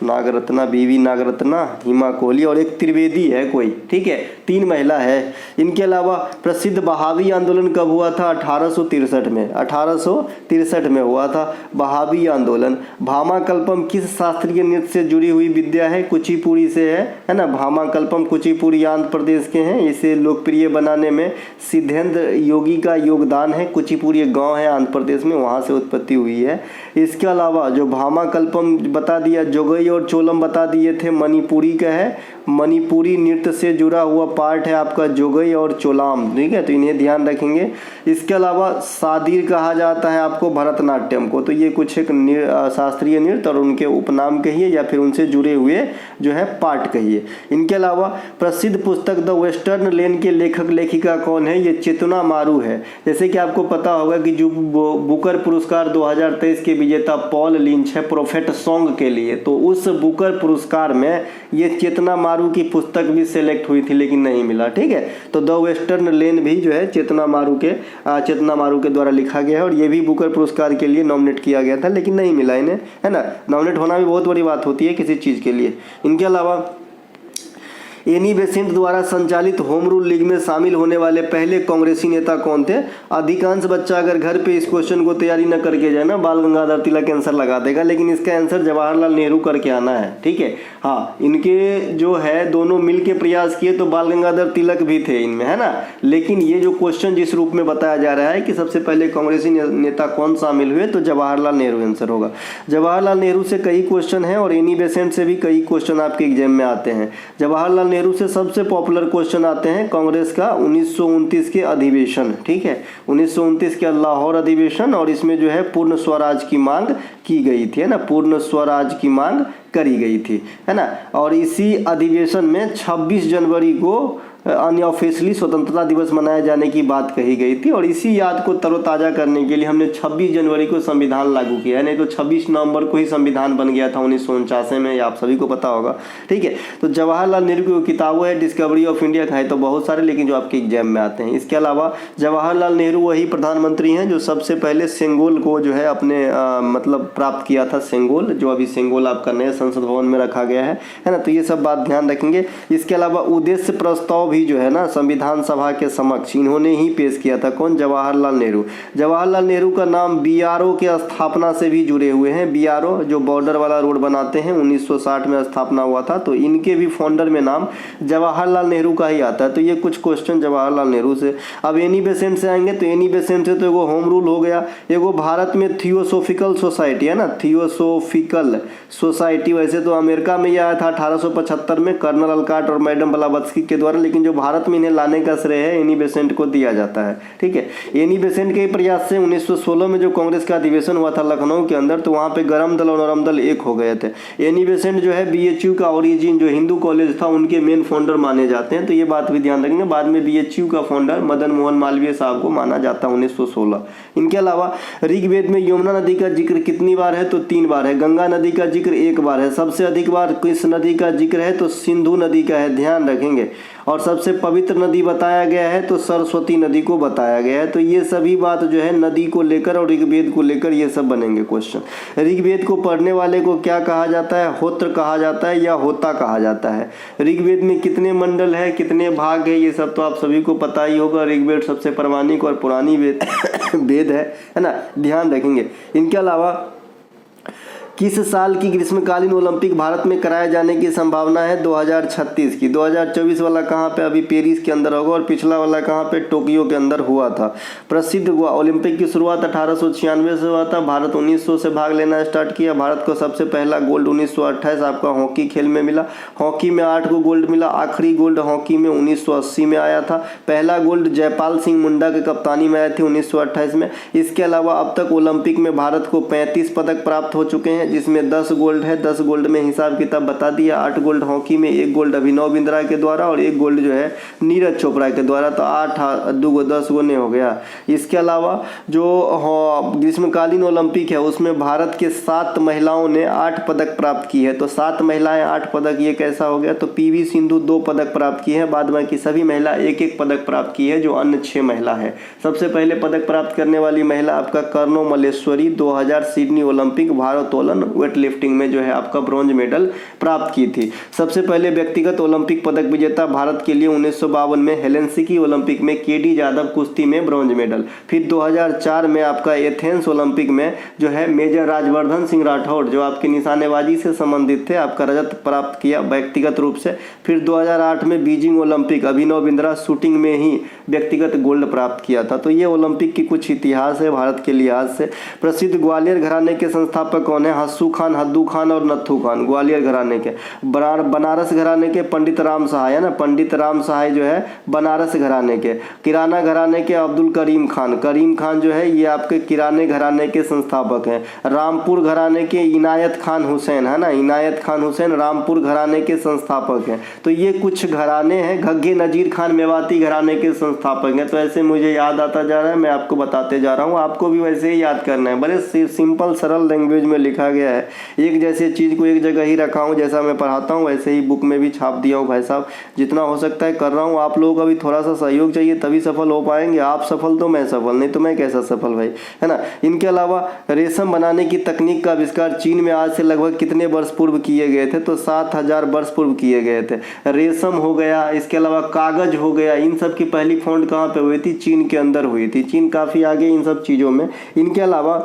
S1: नागरत्ना, बीवी नागरत्ना, हिमा कोहली और एक त्रिवेदी है कोई। ठीक है, 3 महिला है। इनके अलावा प्रसिद्ध बहावी आंदोलन कब हुआ था, 1863 में, 1863 में हुआ था बहावी आंदोलन। भामाकल्पम किस शास्त्रीय नृत्य से जुड़ी हुई विद्या है, कुचिपुड़ी से है ना। भामाकल्पम कुचिपुड़ी आंध्र प्रदेश के हैं। इसे लोकप्रिय बनाने में सिद्धेंद्र योगी का योगदान है। कुचिपुड़ी एक गाँव है आंध्र प्रदेश में, वहाँ से उत्पत्ति हुई है। इसके अलावा जो भामाकल्पम बता दिया, जोगई और चोलम बता दिए थे, मणिपुरी का है। मणिपुरी नृत्य से जुड़ा हुआ पार्ट है आपका जोगई और चोलाम। ठीक है, तो इन्हें ध्यान रखेंगे। इसके अलावा सादीर कहा जाता है आपको भरतनाट्यम को, तो ये कुछ एक शास्त्रीय नृत्य और उनके उपनाम कहिए या फिर उनसे जुड़े हुए जो है पार्ट कहिए। इनके अलावा प्रसिद्ध पुस्तक द वेस्टर्न लेन के लेखक लेखिका कौन है, ये चेतना मारू है। जैसे कि आपको पता होगा कि जो बुकर पुरस्कार 2023 के विजेता पॉल लिंच है प्रोफेट सॉन्ग के लिए, तो उस बुकर पुरस्कार में ये चेतना मारू की पुस्तक भी सिलेक्ट हुई थी लेकिन नहीं मिला। ठीक है, तो द वेस्टर्न लेन भी जो है चेतना मारू के द्वारा लिखा गया है, और ये भी बुकर पुरस्कार के लिए नॉमिनेट किया गया था लेकिन नहीं मिला इन्हें, है ना। नॉमिनेट होना भी बहुत बड़ी बात होती है किसी चीज़ के लिए। इनके अलावा एनी बेसेंट द्वारा संचालित होम रूल लीग में शामिल होने वाले पहले कांग्रेसी नेता कौन थे। अधिकांश बच्चा अगर घर पे इस क्वेश्चन को तैयारी न करके जाए ना, बाल गंगाधर तिलक आंसर लगा देगा, लेकिन इसका आंसर जवाहरलाल नेहरू करके आना है। ठीक है, हाँ, इनके जो है दोनों मिल के प्रयास किए तो बाल गंगाधर तिलक भी थे इनमें, है ना। लेकिन ये जो क्वेश्चन जिस रूप में बताया जा रहा है कि सबसे पहले कांग्रेसी नेता कौन शामिल हुए, तो जवाहरलाल नेहरू आंसर होगा। जवाहरलाल नेहरू से कई क्वेश्चन हैं और एनी बेसेंट से भी कई क्वेश्चन आपके एग्जाम में आते हैं। जवाहरलाल नेहरू से सबसे पॉपुलर क्वेश्चन आते हैं कांग्रेस का 1929 के अधिवेशन। ठीक है, 1929 के लाहौर अधिवेशन, और इसमें जो है पूर्ण स्वराज की मांग की गई थी, है ना, पूर्ण स्वराज की मांग करी गई थी, है ना। और इसी अधिवेशन में 26 जनवरी को अनऑफिशियली स्वतंत्रता दिवस मनाए जाने की बात कही गई थी, और इसी याद को तरोताज़ा करने के लिए हमने 26 जनवरी को संविधान लागू किया है। नहीं तो 26 नवंबर को ही संविधान बन गया था 1949 में, आप सभी को पता होगा। ठीक है, तो जवाहरलाल नेहरू की किताबें है डिस्कवरी ऑफ इंडिया का है तो बहुत सारे, लेकिन जो आपके एग्जाम में आते हैं। इसके अलावा जवाहरलाल नेहरू वही प्रधानमंत्री हैं जो सबसे पहले सेंगोल को जो है अपने मतलब प्राप्त किया था, सेंगोल, जो अभी सेंगोल आपका नए संसद भवन में रखा गया है ना। तो ये सब बात ध्यान रखेंगे। इसके अलावा उद्देश्य प्रस्ताव भी जो है ना संविधान सभा के समक्ष इन्होंने ही पेश किया था। कौन? जवाहरलाल नेहरू। जवाहरलाल नेहरू का नाम बीआरओ के स्थापना से भी जुड़े हुए हैं। बीआरओ जो बॉर्डर वाला रोड बनाते हैं 1960 में स्थापना हुआ था, तो इनके भी फाउंडर में नाम जवाहरलाल नेहरू का ही आता है। तो ये कुछ क्वेश्चन जवाहरलाल नेहरू से। अब एनी बेसेंट से आएंगे तो एनी बेसेंट से तो एगो होम रूल हो गया, एगो भारत में थियोसोफिकल सोसाइटी है ना, थियोसोफिकल सोसाइटी। वैसे तो अमेरिका में यह आया था 1875 में कर्नल अलकाट और मैडम ब्लावत्स्की के द्वारा, लेकिन जो भारत में इन्हें लाने का श्रेय है एनी बेसेंट को दिया जाता है। ठीक है, एनी बेसेंट के प्रयास से 1916 में जो कांग्रेस का अधिवेशन हुआ था लखनऊ के अंदर, तो वहाँ पे गरम दल और नरम दल एक हो गए थे। एनी बेसेंट जो है बीएचयू का ओरिजिन जो हिंदू कॉलेज था उनके मेन फाउंडर माने जाते हैं, तो ये बात भी ध्यान रखेंगे। बाद में बीएचयू का फाउंडर मदन मोहन मालवीय साहब को माना जाता है 1916। इनके अलावा ऋग्वेद में यमुना नदी का जिक्र कितनी बार है? तो 3 बार है। गंगा नदी का जिक्र 1 बार है। सबसे अधिक बार किस नदी का जिक्र है? तो सिंधु नदी का है, ध्यान रखेंगे। और सबसे पवित्र नदी बताया गया है तो सरस्वती नदी को बताया गया है। तो ये सभी बात जो है नदी को लेकर और ऋग्वेद को लेकर ये सब बनेंगे क्वेश्चन। ऋग्वेद को पढ़ने वाले को क्या कहा जाता है? होत्र कहा जाता है या होता कहा जाता है। ऋग्वेद में कितने मंडल है, कितने भाग है, ये सब तो आप सभी को पता ही होगा। ऋग्वेद सबसे प्रामाणिक और पुरानी वेद है ना, ध्यान रखेंगे। इनके अलावा किस साल की ग्रीष्मकालीन ओलंपिक भारत में कराए जाने की संभावना है? 2036 की। 2024 वाला कहाँ पे? अभी पेरिस के अंदर होगा, और पिछला वाला कहाँ पे? टोक्यो के अंदर हुआ था। प्रसिद्ध ओलंपिक की शुरुआत 1896 से हुआ था। भारत 1900 से भाग लेना स्टार्ट किया। भारत को सबसे पहला गोल्ड 1928 आपका हॉकी खेल में मिला। हॉकी में 8 को गोल्ड मिला। आखिरी गोल्ड हॉकी में 1980 में आया था। पहला गोल्ड जयपाल सिंह मुंडा के कप्तानी में आए थे 1928 में। इसके अलावा अब तक ओलंपिक में भारत को 35 पदक प्राप्त हो चुके हैं, जिसमें 10 गोल्ड है। 10 गोल्ड में हिसाब किताब बता दिया। 8 गोल्ड हॉकी में, 1 गोल्ड अभिनव बिंद्रा के द्वारा और 1 गोल्ड जो है नीरज चोपड़ा के द्वारा। तो 8 2 10 गुने हो गया। इसके अलावा जो ग्रीष्मकालीन ओलंपिक है उसमें भारत के 7 महिलाओं ने 8 पदक प्राप्त की है। तो 7 महिलाएं 8 पदक, ये कैसा हो गया? तो पीवी सिंधु 2 पदक प्राप्त की है, बाद बाकी सभी महिला 1-1 पदक प्राप्त की है, जो अन्य 6 महिला है। सबसे पहले पदक प्राप्त करने वाली महिला आपका कर्नो मल्लेश्वरी 2000 सिडनी ओलंपिक भारोत्तोलन वेट लिफ्टिंग में जो है आपका ब्रॉन्ज मेडल प्राप्त की थी। सबसे पहले व्यक्तिगत ओलंपिक पदक विजेता भारत के लिए 1952 में हेलेंसिकी ओलंपिक में केडी यादव कुश्ती में ब्रॉन्ज मेडल। फिर 2004 में आपका एथेंस ओलंपिक में जो है मेजर राजवर्धन सिंह राठौड़, जो आपके निशानेबाजी से संबंधित थे, आपका रजत प्राप्त किया व्यक्तिगत रूप से। फिर 2008 में Beijing Olympic Abhinav Bindra shooting में ही व्यक्तिगत गोल्ड प्राप्त किया था। तो ये ओलंपिक की कुछ इतिहास है भारत के लिहाज से। प्रसिद्ध ग्वालियर घराने के संस्थापक कौन है? हस्सू खान, हद्दू खान और नत्थू खान। ग्वालियर घराने के। बनारस घराने के पंडित राम सहाय है ना, पंडित राम सहाय जो है बनारस घराने के। किराना घराने के अब्दुल करीम खान, करीम खान जो है ये आपके किराने घराने के संस्थापक हैं। रामपुर घराने के इनायत खान हुसैन है ना, इनायत खान हुसैन रामपुर घराने के संस्थापक हैं। तो ये कुछ घराने हैं। घग्गे नजीर खान मेवाती घराने के संस्थापक हैं। तो ऐसे मुझे याद आता जा रहा है, मैं आपको बताते जा रहा हूँ, आपको भी वैसे ही याद करना है। बड़े सिंपल सरल लैंग्वेज में लिखा गया है। एक जैसे चीज़ को एक जगह ही रखा हूँ, जैसा मैं पढ़ाता हूँ वैसे ही बुक में भी छाप दिया हूँ। भाई साहब जितना हो सकता है कर रहा हूँ। आप लोगों का भी थोड़ा सा सहयोग चाहिए, तभी सफल हो पाएंगे। आप सफल तो मैं सफल, नहीं तो मैं कैसा सफल भाई, है ना। इनके अलावा रेशम बनाने की तकनीक का आविष्कार चीन में आज से लगभग कितने वर्ष पूर्व किए गए थे? तो 7000 वर्ष पूर्व किए गए थे। रेशम हो गया, इसके अलावा कागज हो गया, इन सब की पहली फॉन्ट कहाँ पे हुई थी? चीन के अंदर हुई थी। चीन काफ़ी आगे इन सब चीज़ों में। इनके अलावा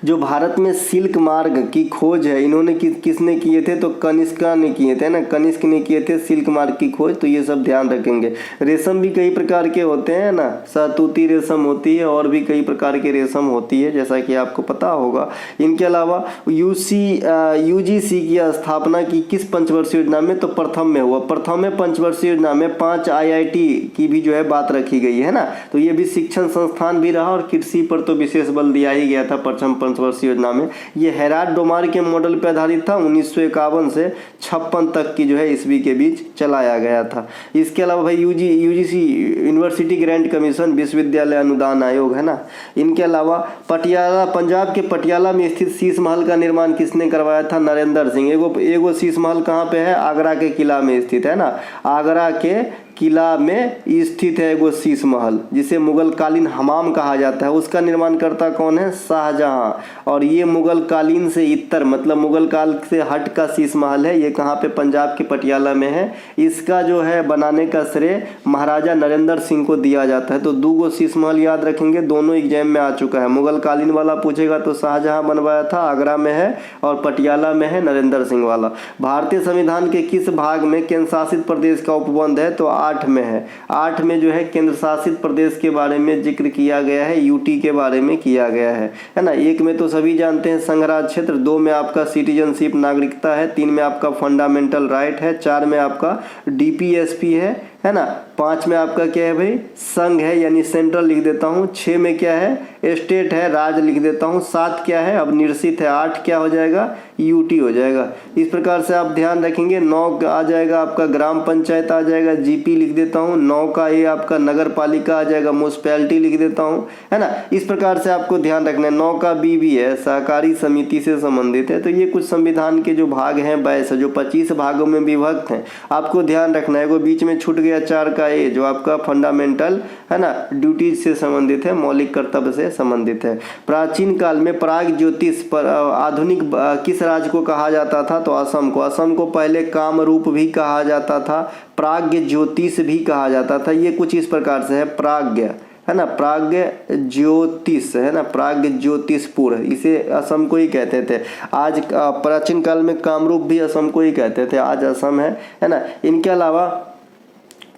S1: जो भारत में सिल्क मार्ग की खोज है इन्होंने किसने किए थे? तो कनिष्का ने किए थे ना, कनिष्क ने किए थे सिल्क मार्ग की खोज। तो ये सब ध्यान रखेंगे। रेशम भी कई प्रकार के होते हैं ना, सहतूती रेशम होती है और भी कई प्रकार के रेशम होती है, जैसा कि आपको पता होगा। इनके अलावा यूजीसी की स्थापना की किस पंचवर्षीय योजना में? तो प्रथम में हुआ। प्रथम में पंचवर्षीय योजना में 5 IIT की भी जो है बात रखी गई है ना। तो ये भी शिक्षण संस्थान भी रहा और कृषि पर तो विशेष बल दिया ही गया था प्रथम पंचवर्षीय योजना में। ये हेराल्ड डोमार के मॉडल पर आधारित था। 1951 से 56 तक की जो है ईस्वी के बीच चलाया गया था। इसके अलावा भाई यूजीसी यूनिवर्सिटी ग्रांट कमीशन, विश्वविद्यालय अनुदान आयोग है ना। इनके अलावा पटियाला, पंजाब के पटियाला में स्थित शीश महल का निर्माण किसने करवाया था? नरेंद्र सिंह। एगो शीश महल कहाँ पे है? आगरा के किला में स्थित है ना, आगरा के किला में स्थित है एगो शीश महल, जिसे मुगल कालीन हमाम कहा जाता है। उसका निर्माणकर्ता कौन है? शाहजहां। और ये मुगल कालीन से इतर मतलब मुगल काल से हट का शीश महल है। ये कहाँ पे? पंजाब के पटियाला में है। इसका जो है बनाने का श्रेय महाराजा नरेंद्र सिंह को दिया जाता है। तो 2 गो शीश महल याद रखेंगे, दोनों एग्जाम में आ चुका है। मुगल कालीन वाला पूछेगा तो शाहजहां बनवाया था, आगरा में है, और पटियाला में है नरेंद्र सिंह वाला। भारतीय संविधान के किस भाग में केंद्र शासित प्रदेश का उपबंध है? तो 8 में है। 8 में जो है केंद्र शासित प्रदेश के बारे में जिक्र किया गया है, यूटी के बारे में किया गया है ना। 1 में तो सभी जानते हैं संघराज क्षेत्र, 2 में आपका सिटीजनशिप नागरिकता है, 3 में आपका फंडामेंटल राइट है, 4 में आपका डीपीएसपी है ना, 5 में आपका क्या है भाई? संघ है यानी सेंट्रल लिख देता हूँ, 6 में क्या है? स्टेट है, राज लिख देता हूँ, 7 क्या है? अब निर्सित है, 8 क्या हो जाएगा? यूटी हो जाएगा। इस प्रकार से आप ध्यान रखेंगे। 9 आ जाएगा आपका ग्राम पंचायत आ जाएगा, जीपी लिख देता हूँ। 9 का ये आपका नगर पालिका आ जाएगा, म्यूनिसिपैलिटी लिख देता हूँ, है ना। इस प्रकार से आपको ध्यान रखना है। 9 का बी भी है, सहकारी समिति से संबंधित है। तो ये कुछ संविधान के जो भाग हैं 22 जो 25 भागों में विभक्त हैं, आपको ध्यान रखना है। वो बीच में छूट गया 4 का ए, जो आपका फंडामेंटल है ना, ड्यूटीज से संबंधित है, मौलिक कर्तव्य से संबंधित है। प्राचीन काल में प्राग ज्योतिष पर आधुनिक किस राज्य को कहा जाता था? तो असम को। असम को पहले कामरूप भी कहा जाता था, प्राग्ञ ज्योतिष भी कहा जाता था। ये कुछ इस प्रकार से है, प्राग्ञ है ना, प्राग्ञ ज्योतिष है ना, प्राग्ञ ज्योतिषपुर, इसे असम को ही कहते थे। आज प्राचीन काल में कामरूप भी असम को ही कहते थे, आज असम है ना। इनके अलावा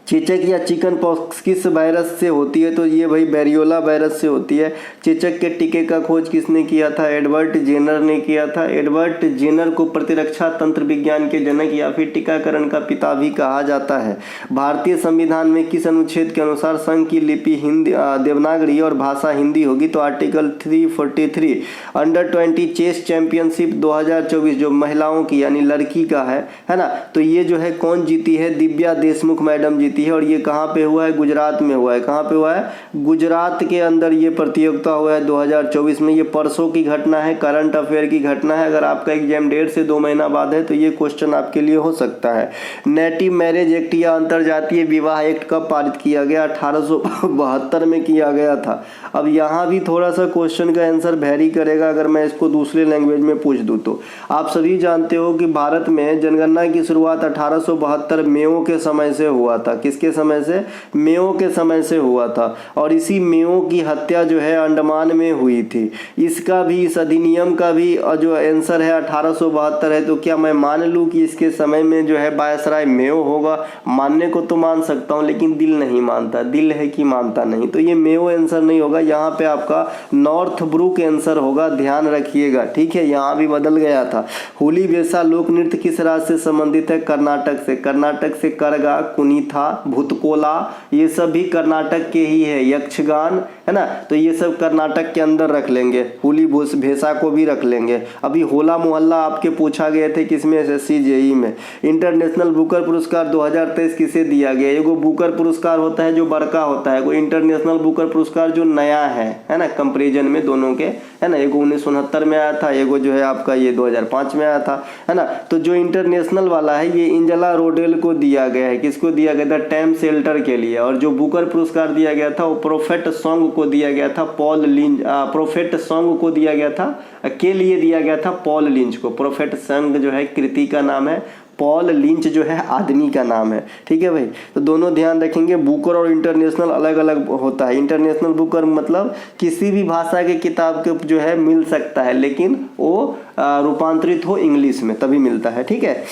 S1: चेचक या चिकन पॉक्स किस वायरस से होती है? तो ये भाई वेरियोला वायरस से होती है। चेचक के टीके का खोज किसने किया था? एडवर्ड जेनर ने किया था। एडवर्ड जेनर को प्रतिरक्षा तंत्र विज्ञान के जनक या फिर टीकाकरण का पिता भी कहा जाता है। भारतीय संविधान में किस अनुच्छेद के अनुसार संघ की लिपि हिंदी देवनागरी और भाषा हिंदी होगी? तो आर्टिकल 343। अंडर 20 चेस चैंपियनशिप 2024 जो महिलाओं की यानी लड़की का है ना, तो ये जो है कौन जीती है? दिव्या देशमुख मैडम जीती है। और ये कहाँ पे हुआ है? गुजरात में हुआ है। कहाँ पे हुआ है? गुजरात के अंदर ये प्रतियोगिता हुआ है 2024 में। ये परसों की घटना है, करंट अफेयर की घटना है। अगर आपका एग्जाम 1.5 से 2 महीना बाद है तो ये क्वेश्चन आपके लिए हो सकता है। नेटिव मैरिज एक्ट या अंतरजातीय विवाह एक्ट कब पारित किया गया? 1872 में किया गया था। अब यहाँ भी थोड़ा सा क्वेश्चन का आंसर वेरी करेगा अगर मैं इसको दूसरे लैंग्वेज में पूछ दूँ तो। आप सभी जानते हो कि भारत में जनगणना की शुरुआत 1872 मेओ के समय से हुआ था। किसके समय से? मेओ के समय से हुआ था। और इसी मेओ की हत्या जो है अंडमान में हुई थी। इसका भी, इस अधिनियम का भी जो आंसर है 1872 है। तो क्या मैं मान लूँ कि इसके समय में जो है वायसराय मेओ होगा? मानने को तो मान सकता हूँ, लेकिन दिल नहीं मानता। दिल है कि मानता नहीं। तो ये मेओ आंसर नहीं होगा, यहाँ पे आपका नॉर्थ ब्रुक आंसर होगा, ध्यान रखिएगा, ठीक है। यहाँ भी बदल गया था। हुली वेसा लोक नृत्य किस राज्य से संबंधित है? कर्नाटक से। कर्नाटक से करगा, कुनीथा, भूतकोला, ये सब भी कर्नाटक के ही है। यक्षगान है ना, तो ये सब कर्नाटक के अंदर रख लेंगे। हुली भेसा को भी रख लेंगे। अभी होला मोहल्ला आपके पूछा गए थे किसमें? एसएससी जेई में। इंटरनेशनल बुकर पुरस्कार 2023 किसे दिया गया? एगो बुकर पुरस्कार होता है जो बड़का होता है, एगो इंटरनेशनल बुकर पुरस्कार जो नया है ना, कंपेरिजन में दोनों के, है ना। एगो 1969 में आया था, एगो जो है आपका ये 2005 में आया था, है ना। तो जो इंटरनेशनल वाला है ये इंजला रोडेल को दिया गया है। किसको दिया गया था? टैम शेल्टर के लिए। और जो बुकर पुरस्कार दिया गया था वो प्रोफेट सॉन्ग को दिया गया था, पॉल लिंच। प्रोफेट सॉन्ग को दिया गया था, के लिए दिया गया था पॉल लिंच को। प्रोफेट सॉन्ग जो है कृति का नाम है, पॉल लिंच जो है आदमी का नाम है, ठीक है भाई। तो दोनों ध्यान रखेंगे, बुकर और इंटरनेशनल अलग अलग होता है। इंटरनेशनल बुकर मतलब किसी भी भाषा के किताब के जो है मिल सकता है, लेकिन वो रूपांतरित हो इंग्लिश में तभी मिलता है, ठीक है।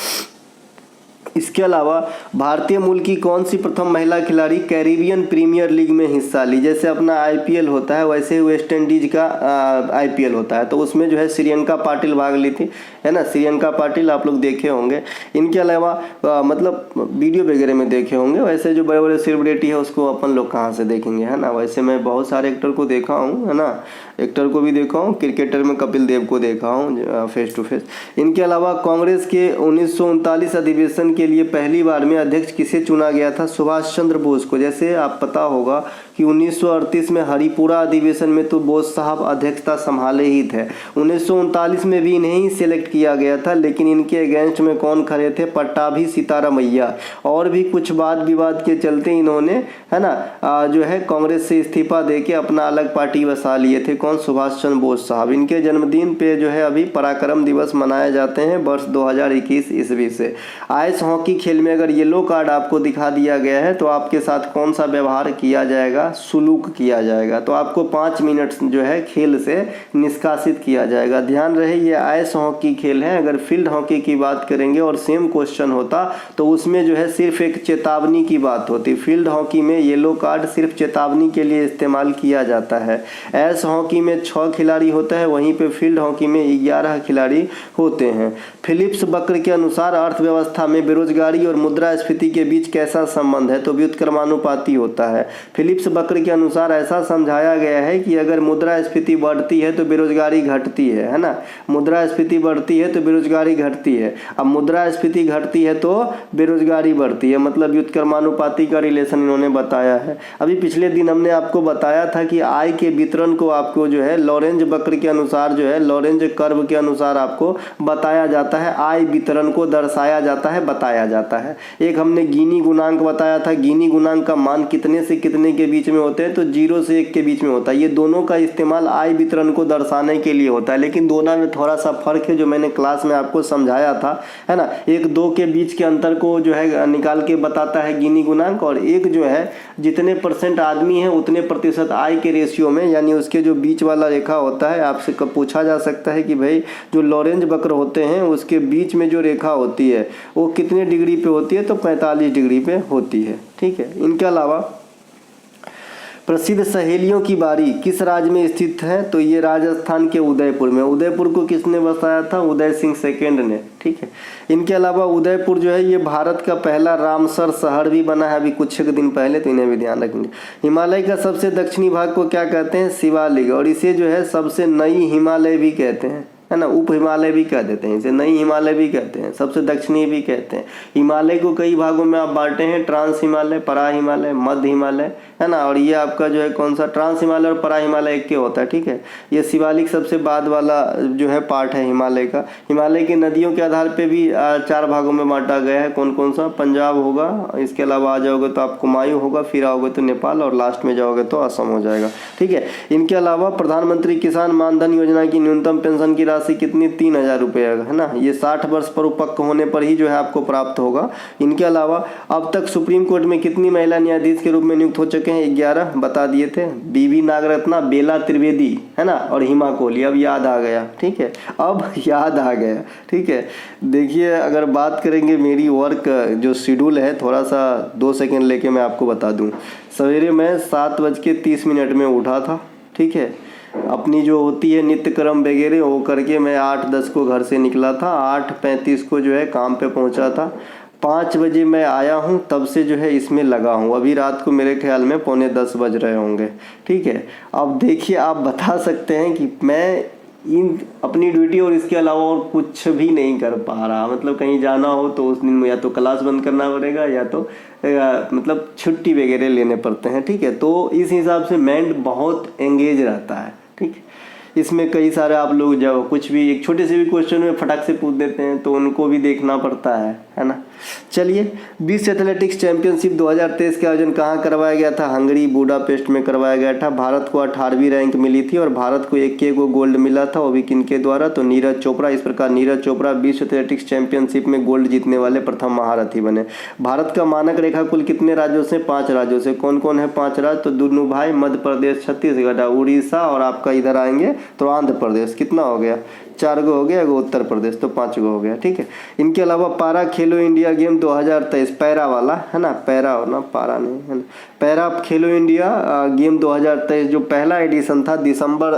S1: इसके अलावा भारतीय मूल की कौन सी प्रथम महिला खिलाड़ी कैरिबियन प्रीमियर लीग में हिस्सा ली? जैसे अपना आईपीएल होता है वैसे वेस्ट इंडीज का आईपीएल होता है, तो उसमें जो है श्रियंका पाटिल भाग ली थी, है ना। श्रियंका पाटिल आप लोग देखे होंगे। इनके अलावा मतलब वीडियो वगैरह में देखे होंगे। वैसे जो बड़े बड़े सेलिब्रिटी है उसको अपन लोग कहाँ से देखेंगे, है ना। वैसे मैं बहुत सारे एक्टर को देखा हूँ, है ना। एक्टर को भी देखा हूँ, क्रिकेटर में कपिल देव को देखा हूँ फेस टू फेस। इनके अलावा कांग्रेस के 1939 अधिवेशन के लिए पहली बार में अध्यक्ष किसे चुना गया था? सुभाष चंद्र बोस को। जैसे आप पता होगा कि 1938 में हरिपुरा अधिवेशन में तो बोस साहब अध्यक्षता संभाले ही थे। 1939 में भी इन्हें ही सिलेक्ट किया गया था, लेकिन इनके अगेंस्ट में कौन खड़े थे? पट्टाभी सीतारामैया। और भी कुछ वाद विवाद के चलते इन्होंने, है ना, जो है कांग्रेस से इस्तीफा देके अपना अलग पार्टी बसा लिए थे। कौन? सुभाष चंद्र बोस साहब। इनके जन्मदिन पे जो है अभी पराक्रम दिवस मनाए जाते हैं वर्ष 2021 ईस्वी से। आइस हॉकी खेल में अगर येलो कार्ड आपको दिखा दिया गया है तो आपके साथ कौन सा व्यवहार किया जाएगा? सुलूक किया जाएगा। तो आपको 5 मिनट जो है खेल से निष्कासित किया जाएगा। ध्यान रहे ये आइस हॉकी खेल है। अगर फील्ड हॉकी की बात करेंगे और सेम क्वेश्चन होता तो उसमें जो है सिर्फ एक चेतावनी की बात होती। फील्ड हॉकी में येलो कार्ड सिर्फ चेतावनी के लिए इस्तेमाल किया जाता है। आइस हॉकी में 6 खिलाड़ी होता है, वहीं पे फील्ड हॉकी में 11 खिलाड़ी होते हैं। फिलिप्स वक्र के अनुसार अर्थव्यवस्था में बेरोजगारी और मुद्रास्फीति के बीच कैसा संबंध है? तो व्युत्क्रमानुपाती होता है। फिलिप्स वक्र के अनुसार ऐसा समझाया गया है कि अगर मुद्रास्फीति बढ़ती है तो बेरोजगारी घटती है ना। मुद्रास्फीति बढ़ती है तो बेरोजगारी घटती है। अब मुद्रास्फीति घटती है तो बेरोजगारी बढ़ती है, मतलब व्युत्क्रमानुपाती का रिलेशन इन्होंने बताया है। अभी पिछले दिन हमने आपको बताया था कि आय के वितरण को आपको जो है लॉरेंज वक्र के अनुसार, जो है लॉरेंज कर्व के अनुसार आपको बताया जाता है। आय वितरण को दर्शाया जाता है, बताया जाता है। एक हमने गिनी गुणांक बताया था। गिनी गुणांक का मान कितने से कितने के बीच में होते हैं? तो 0 से 1 के बीच में होता है। ये दोनों का इस्तेमाल आय वितरण को दर्शाने के लिए होता है, लेकिन दोनों में थोड़ा सा फर्क है जो मैंने क्लास में आपको समझाया था, है ना। 1-2 के बीच के अंतर को जो है निकाल के बताता है गिनी गुणांक, और एक जो है जितने % आदमी है उतने प्रतिशत आय के रेशियो में, यानी उसके जो बीच वाला रेखा होता है। आपसे पूछा जा सकता है कि भाई जो लॉरेंज वक्र होते हैं उसके बीच में जो रेखा होती है वो कितने डिग्री पे होती है? तो 45 डिग्री पे होती है, ठीक है। इनके अलावा प्रसिद्ध सहेलियों की बाड़ी किस राज्य में स्थित है? तो ये राजस्थान के उदयपुर में। उदयपुर को किसने बसाया था? उदय सिंह सेकेंड ने, ठीक है। इनके अलावा उदयपुर जो है ये भारत का पहला रामसर शहर भी बना है अभी कुछ दिन पहले, तो इन्हें भी ध्यान रखेंगे। हिमालय का सबसे दक्षिणी भाग को क्या कहते हैं? शिवालिक। और इसे जो है सबसे नई हिमालय भी कहते हैं, है ना। उप हिमालय भी कह देते हैं इसे, नई हिमालय भी कहते हैं, सबसे दक्षिणी भी कहते हैं। हिमालय को कई भागों में आप बांटे हैं, ट्रांस हिमालय, परा हिमालय, मध्य हिमालय, है ना। और ये आपका जो है कौन सा? ट्रांस हिमालय और परा हिमालय एक के होता है, ठीक है। ये शिवालिक सबसे बाद वाला जो है पार्ट है हिमालय का। हिमालय की नदियों के आधार पे भी 4 भागों में बांटा गया है। कौन कौन सा? पंजाब होगा, इसके अलावा आ जाओगे तो आपको कुमायूं होगा, फिर आओगे तो नेपाल, और लास्ट में जाओगे तो असम हो जाएगा, ठीक है। इनके अलावा प्रधानमंत्री किसान मानधन योजना की न्यूनतम पेंशन की राशि कितनी? 3000 रुपये, है ना। ये 60 वर्ष परिपक्व होने पर ही जो है आपको प्राप्त होगा। इनके अलावा अब तक सुप्रीम कोर्ट में कितनी महिला न्यायाधीश के रूप में नियुक्त हो चुके हैं? 11 बता दिए थे। बीवी नागरत्ना, बेला त्रिवेदी, है ना, और हिमा कोहली। अब याद आ गया, ठीक है, अब याद आ गया, ठीक है। देखिए अगर बात करेंगे मेरी वर्क जो शेड्यूल है, थोड़ा सा 2 सेकेंड लेके मैं आपको बता दूं। सवेरे मैं 7:30 में उठा था, ठीक है। अपनी जो होती है नित्य कर्म वगैरह वो करके मैं 8:10 को घर से निकला था। 8:35 को जो है काम पे पहुंचा था। 5 बजे मैं आया हूँ, तब से जो है इसमें लगा हूँ। अभी रात को मेरे ख्याल में 9:45 बज रहे होंगे, ठीक है। अब देखिए आप बता सकते हैं कि मैं इन अपनी ड्यूटी और इसके अलावा और कुछ भी नहीं कर पा रहा। मतलब कहीं जाना हो तो उस दिन या तो क्लास बंद करना पड़ेगा या तो मतलब छुट्टी वगैरह लेने पड़ते हैं, ठीक है। तो इस हिसाब से माइंड बहुत एंगेज रहता है, ठीक है। इसमें कई सारे आप लोग जब कुछ भी एक छोटे से भी क्वेश्चन में फटाक से पूछ देते हैं तो उनको भी देखना पड़ता है ना। चलिए, विश्व एथलेटिक्स चैंपियनशिप 2023 का आयोजन कहाँ करवाया गया था? हंगरी बुडापेस्ट में करवाया गया था। भारत को 18वीं रैंक मिली थी और भारत को 1 गोल्ड मिला था, वो भी किनके द्वारा? तो नीरज चोपड़ा। इस प्रकार नीरज चोपड़ा विश्व एथलेटिक्स चैंपियनशिप में गोल्ड जीतने वाले प्रथम महारथी बने। भारत का मानक रेखा कुल कितने राज्यों से? 5 राज्यों से। कौन कौन है 5 राज्य? तो दुनू भाई, मध्य प्रदेश, छत्तीसगढ़, उड़ीसा, और आपका इधर आएंगे तो आंध्र प्रदेश। कितना हो गया? 4 गो हो गया, एगो उत्तर प्रदेश, तो 5 गो हो गया, ठीक है। इनके अलावा पारा खेलो इंडिया गेम 2023, पैरा वाला, है ना, पैरा हो ना, पारा नहीं, है ना। पैरा खेलो इंडिया गेम 2023 जो पहला एडिशन था दिसंबर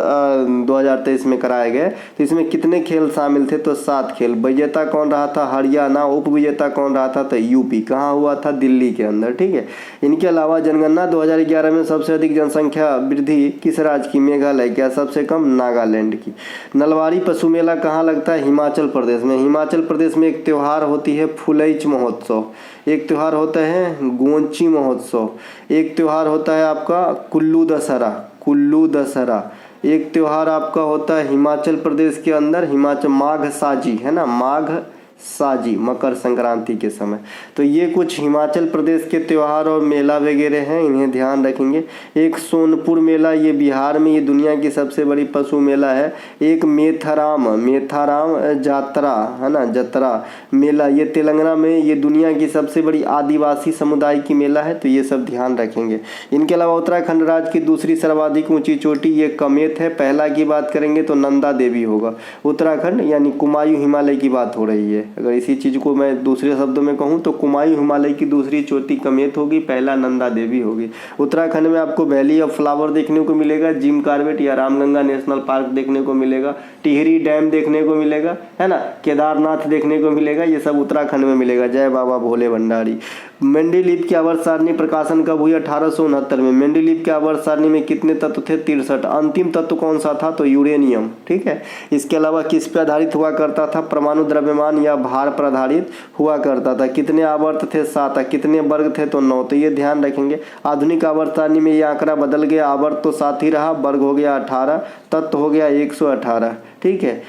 S1: 2023 में कराया गया। तो इसमें कितने खेल शामिल थे? तो 7 खेल। विजेता कौन रहा था? हरियाणा। उप विजेता कौन रहा था? तो यूपी। कहाँ हुआ था? दिल्ली के अंदर। ठीक है। इनके अलावा जनगणना 2011 में सबसे अधिक जनसंख्या वृद्धि किस राज्य की? मेघालय। क्या सबसे कम? नागालैंड की। नलवाड़ी पशु मेला कहाँ लगता है? हिमाचल प्रदेश में। हिमाचल प्रदेश में एक त्यौहार होती है फुलैच महोत्सव, एक त्यौहार होता है गोंची महोत्सव, एक त्यौहार होता है आपका कुल्लू दशहरा, कुल्लू दशहरा, एक त्यौहार आपका होता है हिमाचल प्रदेश के अंदर हिमाचल माघ साजी, है ना, माघ साजी, मकर संक्रांति के समय। तो ये कुछ हिमाचल प्रदेश के त्यौहार और मेला वगैरह हैं, इन्हें ध्यान रखेंगे। एक सोनपुर मेला, ये बिहार में, ये दुनिया की सबसे बड़ी पशु मेला है। एक मेथाराम, मेथाराम जात्रा, है ना, जतरा मेला, ये तेलंगाना में, ये दुनिया की सबसे बड़ी आदिवासी समुदाय की मेला है। तो ये सब ध्यान रखेंगे। इनके अलावा उत्तराखंड राज्य की दूसरी सर्वाधिक ऊंची चोटी ये कमेत है। पहला की बात करेंगे तो नंदा देवी होगा। उत्तराखंड यानी कुमायूं हिमालय की बात हो रही है। अगर इसी चीज़ को मैं दूसरे शब्दों में कहूँ तो कुमायूं हिमालय की दूसरी चोटी कमेत होगी, पहला नंदा देवी होगी। उत्तराखंड में आपको वैली ऑफ फ्लावर देखने को मिलेगा, जिम कॉर्बेट या रामगंगा नेशनल पार्क देखने को मिलेगा, टिहरी डैम देखने को मिलेगा, है ना, केदारनाथ देखने को मिलेगा। ये सब उत्तराखंड में मिलेगा। जय बाबा भोले भंडारी। मेंडेलीव की आवर्त सारणी प्रकाशन कब हुई? 1869 में। मेंडेलीव की आवर्त सारणी में कितने तत्व थे? 63। अंतिम तत्व कौन सा था? तो यूरेनियम। ठीक है। इसके अलावा किस पे आधारित हुआ करता था? परमाणु द्रव्यमान या भार पर आधारित हुआ करता था। कितने आवर्त थे? 7। कितने वर्ग थे? तो 9। तो ये ध्यान रखेंगे। आधुनिक आवर्त सारणी में ये आंकड़ा बदल गया, आवर्त तो 7 ही रहा, वर्ग हो गया 18, तत्व हो गया 118। ठीक है,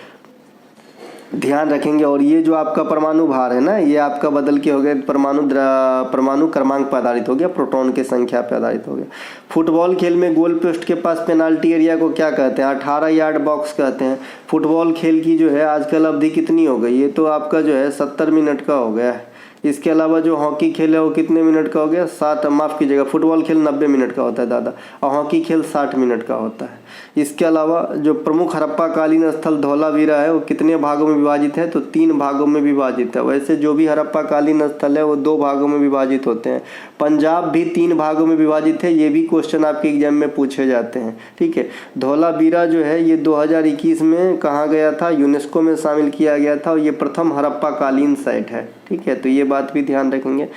S1: ध्यान रखेंगे। और ये जो आपका परमाणु भार है ना, ये आपका बदल के हो गया, परमाणु क्रमांक पर आधारित हो गया, प्रोटॉन की संख्या पर आधारित हो गया। फुटबॉल खेल में गोल पोस्ट के पास पेनाल्टी एरिया को क्या कहते हैं? 18 यार्ड बॉक्स कहते हैं। फुटबॉल खेल की जो है आजकल अवधि कितनी हो गई? ये तो आपका जो है 70 मिनट का हो गया है। इसके अलावा जो हॉकी खेल है वो कितने मिनट का हो गया? 60, माफ़ कीजिएगा, फुटबॉल खेल 90 मिनट का होता है दादा, और हॉकी खेल 60 मिनट का होता है। इसके अलावा जो प्रमुख हड़प्पा कालीन स्थल धौलावीरा है वो कितने भागों में विभाजित है? तो 3 भागों में विभाजित है। वैसे जो भी हड़प्पा कालीन स्थल है वो 2 भागों में विभाजित होते हैं। पंजाब भी 3 भागों में विभाजित है। ये भी क्वेश्चन आपके एग्जाम में पूछे जाते हैं। ठीक है। धौलावीरा जो है ये 2021 में कहाँ गया था? यूनेस्को में शामिल किया गया था, और ये प्रथम हड़प्पा कालीन साइट है। ठीक है, तो ये बात भी ध्यान रखेंगे।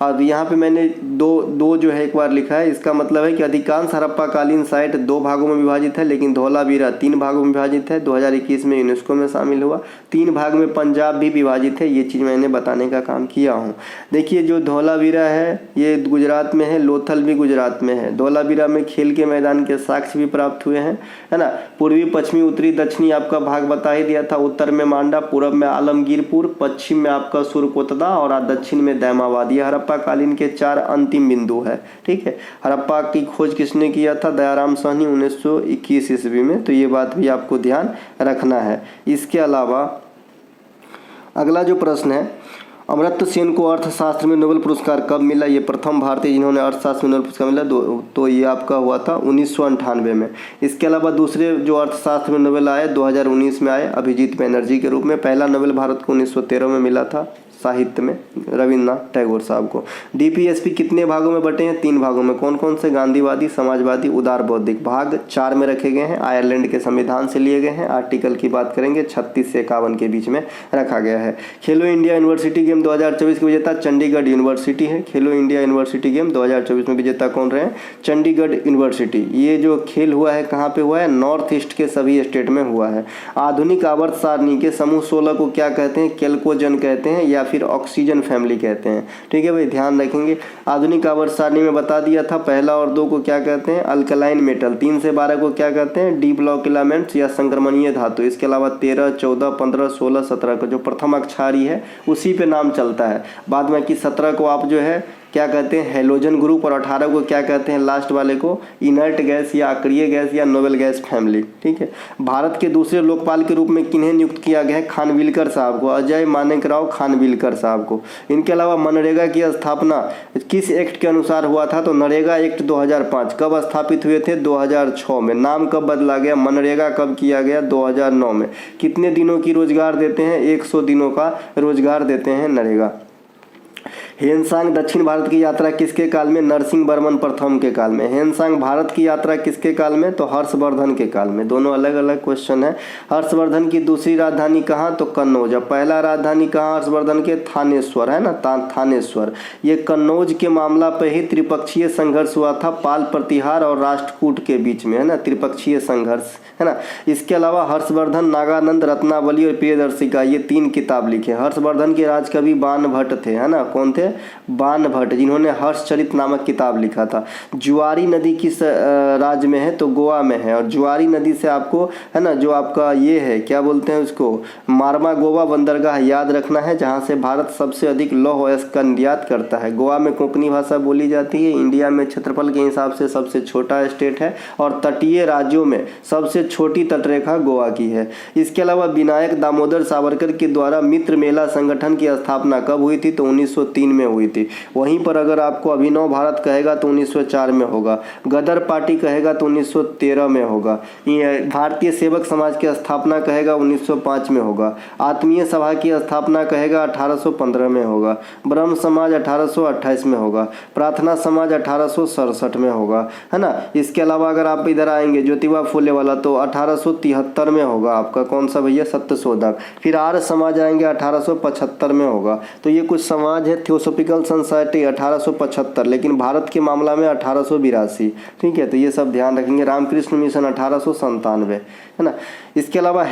S1: और यहाँ पे मैंने दो जो है एक बार लिखा है, इसका मतलब है कि अधिकांश हड़प्पा कालीन साइट 2 भागों में विभाजित है, लेकिन धौलावीरा 3 भागों में विभाजित है। 2021 में यूनेस्को में शामिल हुआ। 3 भाग में पंजाब भी विभाजित है। ये चीज़ मैंने बताने का काम किया हूँ। देखिए जो धौलावीरा है ये गुजरात में है, लोथल भी गुजरात में है। धौलावीरा में खेल के मैदान के साक्ष्य भी प्राप्त हुए हैं, है ना। पूर्वी, पश्चिमी, उत्तरी, दक्षिणी आपका भाग बता ही दिया था। उत्तर में मांडा, पूर्व में आलमगीरपुर, पश्चिम में आपका सुरकोतदा और दक्षिण में दैमाबाद। ये हड़प्पा कालीन के 4 अंतिम बिंदु है। ठीक है। हड़प्पा की खोज किसने किया था? दयाराम साहनी 1921 ईस्वी में। तो ये बात भी आपको ध्यान रखना है। इसके अलावा अगला जो प्रश्न है, अमर्त्य सेन को अर्थशास्त्र में नोबेल पुरस्कार कब मिला? ये प्रथम भारतीय जिन्होंने अर्थशास्त्र में नोबेल पुरस्कार मिला, तो ये आपका हुआ था 1998 में। इसके अलावा दूसरे जो अर्थशास्त्र में नोबेल आए 2019 में आए, अभिजीत बैनर्जी के रूप में। पहला नोबेल भारत को 1913 में मिला था साहित्य में, रविन्द्रनाथ टैगोर साहब को। डीपीएसपी कितने भागों में बटे हैं? 3 भागों में। कौन कौन से? गांधीवादी, समाजवादी, उदार बौद्धिक। भाग 4 में रखे गए हैं, आयरलैंड के संविधान से लिए गए हैं। आर्टिकल की बात करेंगे 36 से 51 के बीच में रखा गया है। खेलो इंडिया यूनिवर्सिटी गेम 2024 के विजेता चंडीगढ़ यूनिवर्सिटी है। खेलो इंडिया यूनिवर्सिटी गेम 2024 में विजेता कौन रहे हैं? चंडीगढ़ यूनिवर्सिटी। ये जो खेल हुआ है कहाँ पे हुआ है? नॉर्थ ईस्ट के सभी स्टेट में हुआ है। आधुनिक आवर्त सारणी के समूह 16 को क्या कहते हैं? कैल्कोजन कहते हैं या फिर ऑक्सीजन फैमिली कहते हैं। ठीक है भाई, ध्यान रखेंगे। आधुनिक आवर्त सारणी में बता दिया था, पहला और 2 को क्या कहते हैं? Alkaline metal. 3 से 12 को क्या कहते हैं? डी ब्लॉक एलिमेंट्स या संक्रमणीय धातु। इसके अलावा 13, 14, 15, 16, 17 का जो प्रथम अक्षारी है उसी पे नाम चलता है। बाद में कि 17 को आप जो है क्या कहते हैं? हेलोजन ग्रुप, और 18 को क्या कहते हैं? लास्ट वाले को इनर्ट गैस या अक्रिय गैस या नोबेल गैस फैमिली। ठीक है। भारत के दूसरे लोकपाल के रूप में किन्हें नियुक्त किया गया है? खानविलकर साहब को, अजय मानेकराव खानविलकर साहब को। इनके अलावा मनरेगा की स्थापना किस एक्ट के अनुसार हुआ था? तो नरेगा एक्ट 2005। कब स्थापित हुए थे? 2006 में। नाम कब बदला गया? मनरेगा कब किया गया? 2009 में। कितने दिनों की रोजगार देते हैं? 100 दिनों का रोजगार देते हैं नरेगा। हेनसांग दक्षिण भारत की यात्रा किसके काल में? नरसिंह वर्मन प्रथम के काल में। हेनसांग भारत की यात्रा किसके काल में? तो हर्षवर्धन के काल में। दोनों अलग अलग क्वेश्चन है। हर्षवर्धन की दूसरी राजधानी कहाँ? तो कन्नौज। अब पहला राजधानी कहाँ हर्षवर्धन के? थानेश्वर, है ना, थानेश्वर। ये कन्नौज के मामला पे ही त्रिपक्षीय संघर्ष हुआ था पाल प्रतिहार और राष्ट्रकूट के बीच में, है ना, त्रिपक्षीय संघर्ष, है ना। इसके अलावा हर्षवर्धन नागानंद, रत्नावली और प्रियदर्शिका ये 3 किताब लिखे। हर्षवर्धन के राजकवि बाणभट्ट थे, है ना, कौन थे? बाणभट्ट, जिन्होंने हर्षचरित नामक किताब लिखा था। जुआरी नदी किस राज्य में है? तो गोवा में है। और जुआरी नदी से आपको, है ना, जो आपका ये है क्या बोलते हैं उसको, मार्मा गोवा बंदरगाह याद रखना है, जहाँ से भारत सबसे अधिक लौह अयस्क का निर्यात करता है। गोवा में कोंकणी भाषा बोली जाती है। इंडिया में क्षेत्रफल के हिसाब से सबसे छोटा स्टेट है और तटीय राज्यों में सबसे छोटी तटरेखा गोवा की है। इसके अलावा विनायक दामोदर सावरकर के द्वारा मित्र मेला संगठन की स्थापना कब हुई थी? तो 1903 में हुई थी। वहीं पर अगर आपको अभिनव भारत कहेगा तो 1904 में होगा। गदर पार्टी कहेगा तो 1913 में होगा। भारतीय सेवक समाज की स्थापना कहेगा 1905 में होगा। आत्मीय सभा की स्थापना कहेगा 1815 में होगा। ब्रह्म समाज 1828 में होगा। प्रार्थना समाज 1867 में होगा, है ना। इसके अलावा अगर आप इधर आएंगे ज्योतिबा फुले वाला तो 1873 में होगा आपका कौन सा भैया? सत्यशोधक। फिर आर्य समाज आएंगे 1875 में होगा। तो ये कुछ समाज है। थियोसॉफिकल सोसाइटी 1875, लेकिन भारत के मामला में 1882, ठीक है। तो ये सब ध्यान रखेंगे। रामकृष्ण मिशन 1897, है ना। इसके अलावा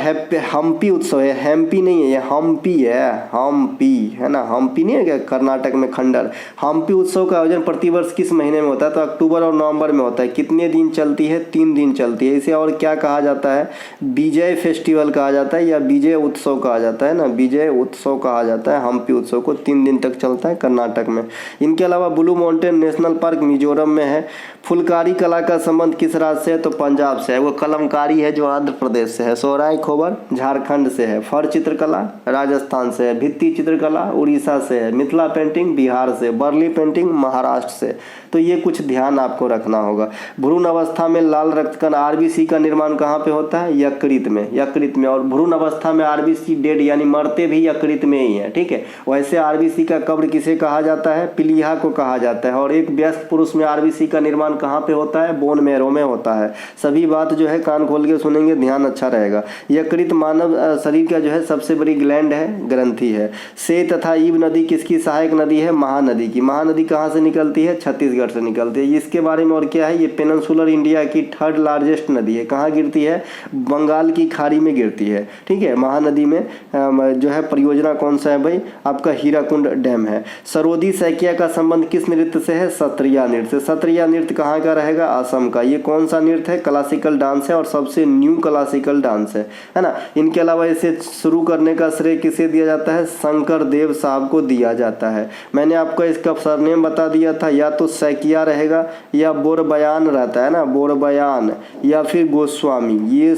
S1: हम्पी उत्सव है, हम्पी नहीं है, ये हम्पी है, हम्पी, है ना। हम्पी नहीं है क्या कर्नाटक में खंडर? हम्पी उत्सव का आयोजन प्रतिवर्ष किस महीने में होता है? तो अक्टूबर और नवंबर में होता है। कितने दिन चलती है? 3 दिन चलती है। इसे और क्या कहा जाता है? विजय फेस्टिवल कहा जाता है या विजय उत्सव कहा जाता है ना, विजय उत्सव कहा जाता है। हम्पी उत्सव को 3 दिन तक चलता है कर्नाटक में। इनके अलावा blue mountain national park Mizoram में है। फुलकारी कला का संबंध किस राज्य से है? तो पंजाब से है। वो कलमकारी है जो आंध्र प्रदेश से है। सोहराय खोबर झारखंड से है। फर चित्रकला राजस्थान से है। भित्ति चित्रकला उड़ीसा से है। मिथिला पेंटिंग बिहार से। बर्ली पेंटिंग महाराष्ट्र से। तो ये कुछ ध्यान आपको रखना होगा। भ्रूण अवस्था में लाल रक्तकण आरबीसी का निर्माण कहाँ पे होता है? यकृत में, यकृत में। और भ्रूण अवस्था में आरबीसी डेड यानी मरते भी यकृत में ही है, ठीक है। वैसे आरबीसी का कब्र किसे कहा जाता है? प्लीहा को कहा जाता है। और एक वयस्क पुरुष में आरबीसी का निर्माण कहाँ पे होता है? बोन मैरो में होता है। सभी बात जो है कान खोल के सुनेंगे, ध्यान अच्छा रहेगा। यकृत मानव शरीर का जो है सबसे बड़ी ग्लैंड है, ग्रंथि है। से तथा ईब नदी किसकी सहायक नदी है? महानदी की। महानदी कहाँ से निकलती है? छत्तीसगढ़ से निकलती है। इसके बारे में और क्या है? ये पेनिनसुलर इंडिया की 3rd लार्जेस्ट नदी है। कहाँ गिरती है? बंगाल की खाड़ी में गिरती है, ठीक है। महानदी में जो है परियोजना कौन सा है भाई? आपका हीराकुंड डैम है। सरोदी सैकिया का संबंध किस नृत्य से है? सत्रिया नृत्य। सत्रिया नृत्य कहाँ का रहेगा? असम का। ये कौन सा नृत्य है? क्लासिकल डांस है और सबसे न्यू क्लासिकल डांस है ना। इनके अलावा इसे शुरू करने का श्रेय किसे दिया जाता है? शंकर देव साहब को दिया जाता है। मैंने आपको इसका सरनेम बता दिया था, या तो सैकिया रहेगा या बोरबयान रहता है ना, बोरबयान, या फिर गोस्वामी। ये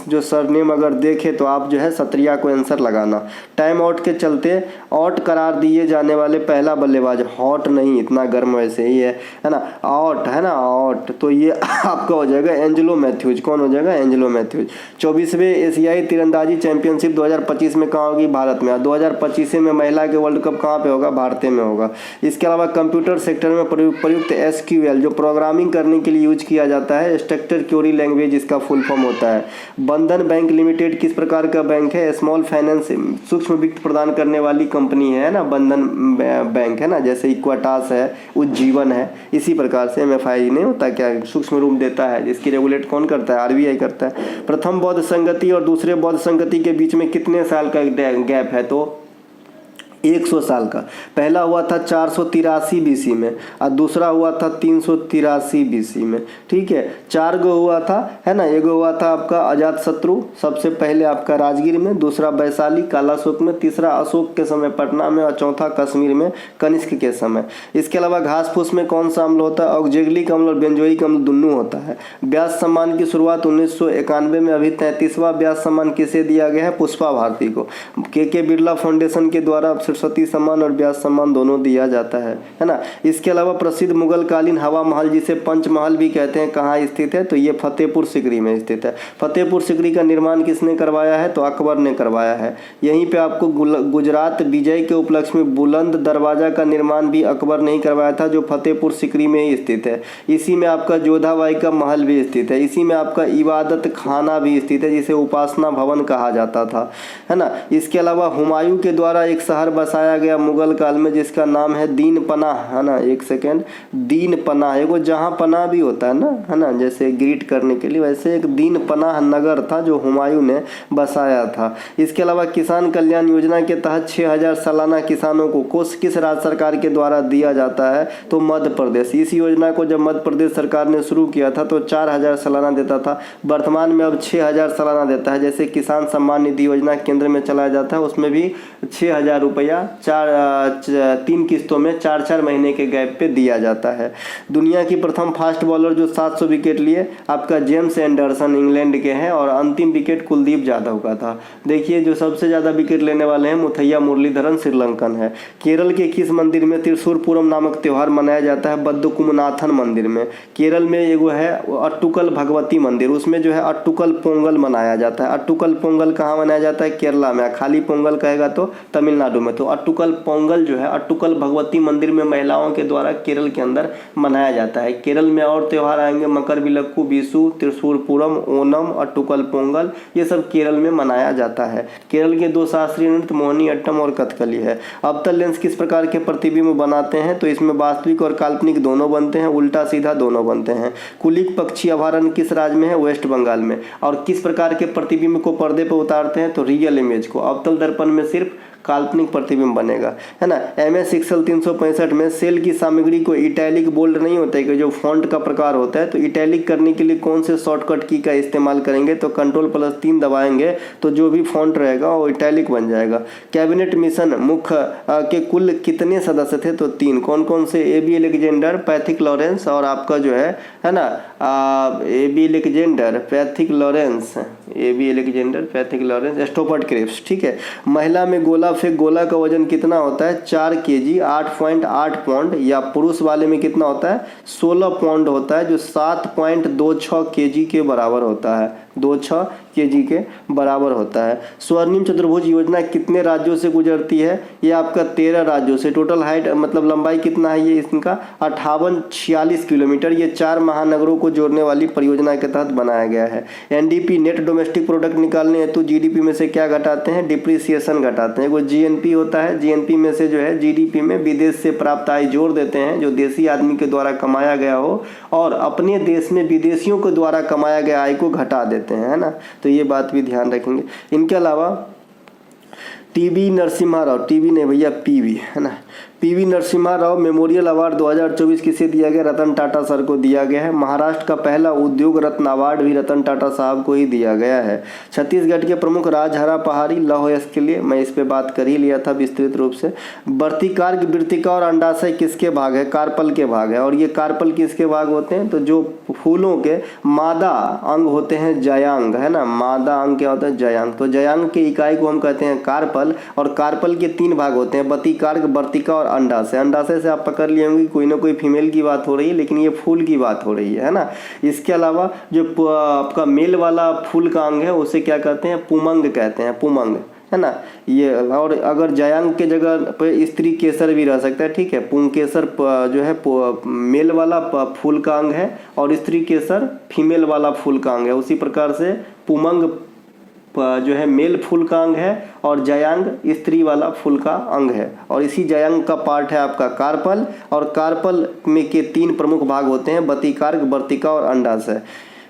S1: जो सरनेम अगर देखे तो आप जो है सत्रिया को आंसर लगाना। टाइम आउट के चलते आउट करार दिए जाने वाले पहला बल्लेबाज, हॉट नहीं, इतना गर्म वैसे ही है ना, आउट है ना, आउट। तो ये आपका हो जाएगा एंजेलो मैथ्यूज। कौन हो जाएगा? Angelo Mathews. 24वें एशियाई तीरंदाजी चैंपियनशिप 2025 में कहाँ होगी? भारत में। 2025 में महिला के वर्ल्ड कप कहाँ पे होगा? भारत में होगा। इसके अलावा कंप्यूटर सेक्टर में प्रयुक्त SQL जो प्रोग्रामिंग करने के लिए यूज किया जाता है, स्ट्रक्चर क्वेरी लैंग्वेज इसका फुल फॉर्म होता है। बंधन बैंक लिमिटेड किस प्रकार का बैंक है? स्मॉल फाइनेंस, सूक्ष्म वित्त प्रदान करने वाली कंपनी है ना, बंधन बैंक है ना। जैसे इक्वाटास है, उज्जीवन है, इसी प्रकार से MFI नहीं होता क्या, सूक्ष्म रूप देता है, जिसकी रेगुलेट कौन करता है? RBI करता है। प्रथम बौद्ध संगति और दूसरे बौद्ध संगति के बीच में कितने साल का गैप है? तो 100 साल का। पहला हुआ था 483 BC में और दूसरा हुआ था 383 BC में, ठीक है। 4 गो हुआ था, है ना। एक हुआ था आपका अजातशत्रु सबसे पहले आपका राजगीर में, दूसरा वैशाली कालाशोक में, तीसरा अशोक के समय पटना में और चौथा कश्मीर में कनिष्क के समय। इसके अलावा घास फूस में कौन सा अम्ल होता है? ऑक्जेलिक अम्ल और बेंजोइक अम्ल दोनों होता है। व्यास सम्मान की शुरुआत 1991 में। अभी 33वां व्यास सम्मान किसे दिया गया है? पुष्पा भारती को। के बिरला फाउंडेशन के द्वारा सरस्वती सम्मान और व्यास सम्मान दोनों दिया जाता है ना। इसके अलावा प्रसिद्ध मुगल कालीन हवा महल जिसे पंचमहल भी कहते हैं कहाँ स्थित है, तो ये फतेहपुर सिकरी में स्थित है। फतेहपुर सिकरी का निर्माण किसने करवाया है, तो अकबर ने करवाया है। यहीं पे आपको गुजरात विजय के उपलक्ष्य में बुलंद दरवाजा का निर्माण भी अकबर ने ही करवाया था, जो फतेहपुर सिकरी में ही स्थित है। इसी में आपका जोधाबाई का महल भी स्थित है। इसी में आपका इबादत खाना भी स्थित है जिसे उपासना भवन कहा जाता था, है ना। इसके अलावा हुमायूं के द्वारा एक शहर बसाया गया मुगल काल में जिसका नाम है दीन पनाह, है ना। एक सेकेंड, दीन पनाह, एगो जहां पनाह भी होता है ना, जैसे ग्रीट करने के लिए, वैसे एक दीन पनाह नगर था जो हुमायूं ने बसाया था। इसके अलावा किसान कल्याण योजना के तहत 6000 सालाना किसानों को किस राज्य सरकार के द्वारा दिया जाता है, तो मध्य प्रदेश। इस योजना को जब मध्य प्रदेश सरकार ने शुरू किया था तो 4000 सालाना देता था, वर्तमान में अब 6000 सालाना देता है। जैसे किसान सम्मान निधि योजना केंद्र में चलाया जाता है, उसमें भी 6000 रुपया 3 किस्तों में 4-4 महीने के गैप पे दिया जाता है। दुनिया की प्रथम फास्ट बॉलर जो 700 विकेट लिए आपका जेम्स एंडरसन इंग्लैंड के हैं, और अंतिम विकेट कुलदीप यादव का था। देखिए जो सबसे ज़्यादा विकेट लेने वाले हैं मुथैया मुरलीधरन श्रीलंकन है। केरल के किस मंदिर में त्रिशूर पूरम नामक त्यौहार मनाया जाता है, बद्दकुमनाथन मंदिर में। केरल में एगो है अट्टुकल भगवती मंदिर, उसमें जो है अट्टुकल पोंगल मनाया जाता है। अट्टुकल पोंगल कहाँ मनाया जाता है, केरला में। खाली पोंगल कहेगा तो तमिलनाडु में। तो अट्टुकल पोंगल जो है अट्टुकल भगवती मंदिर में महिलाओं के द्वारा केरल के अंदर मनाया जाता है। केरल में और त्यौहार आएंगे मकर विलक्कू, विशु, त्रिशूर पूरम, ओनम, अट्टुकल पोंगल, ये सब केरल में मनाया जाता है। केरल के 2 शास्त्रीय नृत्य मोहिनी अट्टम और कथकली है। अवतल लेंस किस प्रकार के प्रतिबिंब बनाते हैं, तो इसमें वास्तविक और काल्पनिक दोनों बनते हैं, उल्टा सीधा दोनों बनते हैं। कुलिक पक्षी अभयारण्य किस राज्य में है, वेस्ट बंगाल में। और किस प्रकार के प्रतिबिंब को पर्दे पर उतारते हैं, तो रियल इमेज को। अवतल दर्पण में सिर्फ काल्पनिक प्रतिबिंब बनेगा, है ना। MS एक्सेल 365 में सेल की सामग्री को इटैलिक बोल्ड नहीं होता है कि जो फॉन्ट का प्रकार होता है, तो इटैलिक करने के लिए कौन से शॉर्टकट की का इस्तेमाल करेंगे, तो Ctrl+3 दबाएंगे तो जो भी फॉन्ट रहेगा वो इटैलिक बन जाएगा। कैबिनेट मिशन मुख्य के कुल कितने सदस्य थे, तो 3। कौन कौन से, AB अलेक्जेंडर, पैथिक लॉरेंस और आपका जो है ना AB Alexander, Pethick Lawrence, AB Alexander, Pethick Lawrence, Stafford Cripps, ठीक है। महिला में गोला फेंक गोला का वजन कितना होता है, 4 kg 8.8 पाउंड, या पुरुष वाले में कितना होता है 16 पाउंड होता है, जो 7.26 kg के बराबर होता है, 26 kg के बराबर होता है। स्वर्णिम चतुर्भुज योजना कितने राज्यों से गुजरती है, ये आपका 13 राज्यों से। टोटल हाइट मतलब लंबाई कितना है ये इसका 5846 किलोमीटर। ये 4 महानगरों को जोड़ने वाली परियोजना के तहत बनाया गया है। NDP नेट डोमेस्टिक प्रोडक्ट निकालने हेतु GDP में से क्या घटाते हैं, डिप्रिसिएशन घटाते हैं। वो GNP होता है, GNP में से जो है GDP में विदेश से प्राप्त आय जोड़ देते हैं, जो देसी आदमी के द्वारा कमाया गया हो, और अपने देश में विदेशियों के द्वारा कमाया गया आय को घटा देते हैं, है ना। तो ये बात भी ध्यान रखेंगे। इनके अलावा TB नरसिम्हा राव, TB नहीं भैया PV, है ना। PV Narasimha Rao memorial award 2024 किसे दिया गया, रतन टाटा सर को दिया गया है। महाराष्ट्र का पहला उद्योग रत्न अवार्ड भी रतन टाटा साहब को ही दिया गया है। छत्तीसगढ़ के प्रमुख राजहरा पहाड़ी लौह यश के लिए मैं इस पे बात कर ही लिया था विस्तृत रूप से। वर्तिकार्क, वृत्तिका और अंडाशय किसके भाग है, कार्पल के भाग है। और ये कार्पल किसके भाग होते हैं, तो जो फूलों के मादा अंग होते हैं जयांग, है ना। मादा अंग क्या होता है, जयांग। तो जयांग की इकाई को हम कहते हैं कार्पल, और कार्पल के 3 भाग होते हैं, वर्तिकार्क, वर्तिका और अंडाशय। अंडाशय से आप पकड़ लिए होंगे कोई ना कोई फीमेल की बात हो रही है, लेकिन ये फूल की बात हो रही है ना। इसके अलावा जो आपका मेल वाला फूल का अंग है उसे क्या कहते हैं, पुमंग कहते हैं, पुमंग, है ना ये। और अगर जयांग के जगह पे स्त्री केसर भी रह सकता है, ठीक है। पुंकेसर जो है मेल वाला फूल का अंग है, और स्त्री केसर फीमेल वाला फूल का अंग है। उसी प्रकार से पुमंग जो है मेल फूल का अंग है, और जयांग स्त्री वाला फूल का अंग है। और इसी जयांग का पार्ट है आपका कार्पल, और कार्पल में के 3 प्रमुख भाग होते हैं, वर्तिकार्क, वर्तिका और अंडाशय।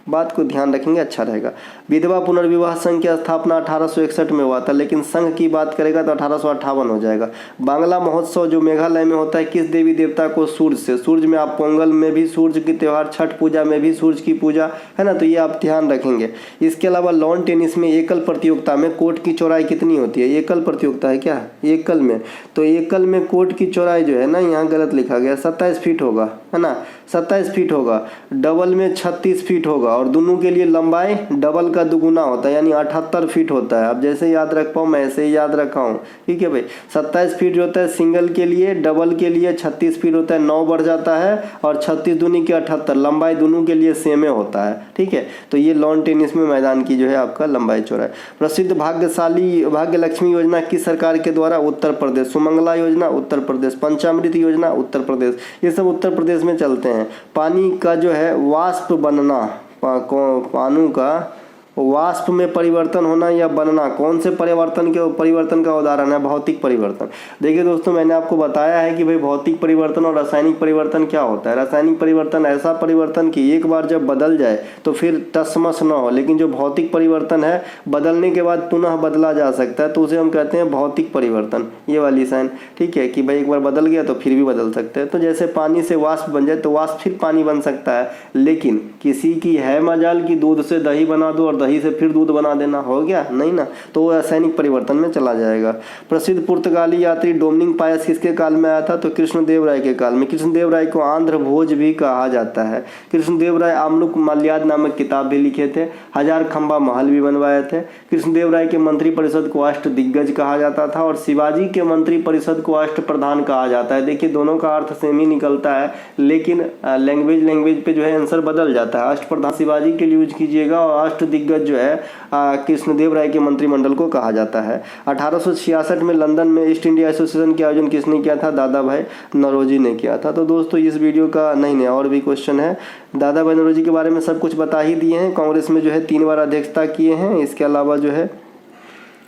S1: बात को ध्यान रखेंगे, अच्छा रहेगा। विधवा पुनर्विवाह संघ की स्थापना 1861 में हुआ था, लेकिन संघ की बात करेगा तो 1858 हो जाएगा। बांग्ला महोत्सव जो मेघालय में होता है किस देवी देवता को, सूर्य से। सूर्य में आप पोंगल में भी सूर्य की त्यौहार, छठ पूजा में भी सूर्य की पूजा, है ना। तो ये आप ध्यान रखेंगे। इसके अलावा लॉन टेनिस में एकल प्रतियोगिता में कोर्ट की चौड़ाई कितनी होती है, एकल प्रतियोगिता है क्या, एकल में। तो एकल में कोर्ट की चौड़ाई जो है ना, यहाँ गलत लिखा गया, 27 फीट होगा, है ना 27 फीट होगा, डबल में 36 फीट होगा और दोनों के लिए लंबाई डबल का दुगुना होता है यानी 78 फीट होता है। अब जैसे याद रख पाऊँ मैं ऐसे ही याद रखा हूँ, ठीक है भाई। 27 फीट जो होता है सिंगल के लिए, डबल के लिए 36 फीट होता है, 9 बढ़ जाता है और 36 दूनी के 78, लंबाई दोनों के लिए सेम होता है, ठीक है। तो ये लॉन टेनिस में मैदान की जो है आपका लंबाई चौड़ाई। प्रसिद्ध भाग्य लक्ष्मी योजना किस सरकार के द्वारा? उत्तर प्रदेश। सुमंगला योजना उत्तर प्रदेश। पंचामृत योजना उत्तर प्रदेश। ये सब उत्तर प्रदेश में चलते हैं। पानी का जो है वाष्प बनना, पानी का वाष्प में परिवर्तन होना या बनना, कौन से परिवर्तन का उदाहरण है? भौतिक परिवर्तन। देखिए दोस्तों, मैंने आपको बताया है कि भाई भौतिक परिवर्तन और रासायनिक परिवर्तन क्या होता है। रासायनिक परिवर्तन ऐसा परिवर्तन कि एक बार जब बदल जाए तो फिर टसमस न हो, लेकिन जो भौतिक परिवर्तन है बदलने के बाद पुनः बदला जा सकता है, तो उसे हम कहते हैं भौतिक परिवर्तन। ये वाली साइन, ठीक है, कि भाई एक बार बदल गया तो फिर भी बदल सकते हैं। तो जैसे पानी से वाष्प बन जाए तो वाष्प फिर पानी बन सकता है, लेकिन किसी की है मजाल कि दूध से दही बना दो और दही से फिर दूध बना देना, हो गया नहीं ना, तो वो रासायनिक परिवर्तन में चला जाएगा। प्रसिद्ध पुर्तगाली यात्री डोमिनिक पायस किसके काल में आया था? तो कृष्णदेव राय के काल में। कृष्णदेव राय को आंध्र भोज भी कहा जाता है। कृष्णदेव राय आमलुक मल्याद नामक किताब भी लिखे थे, 1000 खंबा महल भी बनवाए थे। कृष्णदेव राय के मंत्री परिषद को अष्ट दिग्गज कहा जाता था और शिवाजी के मंत्री परिषद को अष्ट प्रधान कहा जाता है। देखिए दोनों का अर्थ सेम ही निकलता है, लेकिन लैंग्वेज पे जो है आंसर बदल जाता है। अष्ट प्रधान शिवाजी के लिए यूज कीजिएगा और अष्ट दिग्गज जो है कृष्णदेव राय के मंत्रिमंडल को कहा जाता है। 1866 में लंदन में ईस्ट इंडिया एसोसिएशन के आयोजन किसने किया था? दादा भाई नौरोजी ने किया था। तो दोस्तों इस वीडियो का नहीं और भी क्वेश्चन है। दादा भाई नौरोजी के बारे में सब कुछ बता ही दिए हैं। कांग्रेस में जो है 3 बार अध्यक्षता किए हैं। इसके अलावा जो है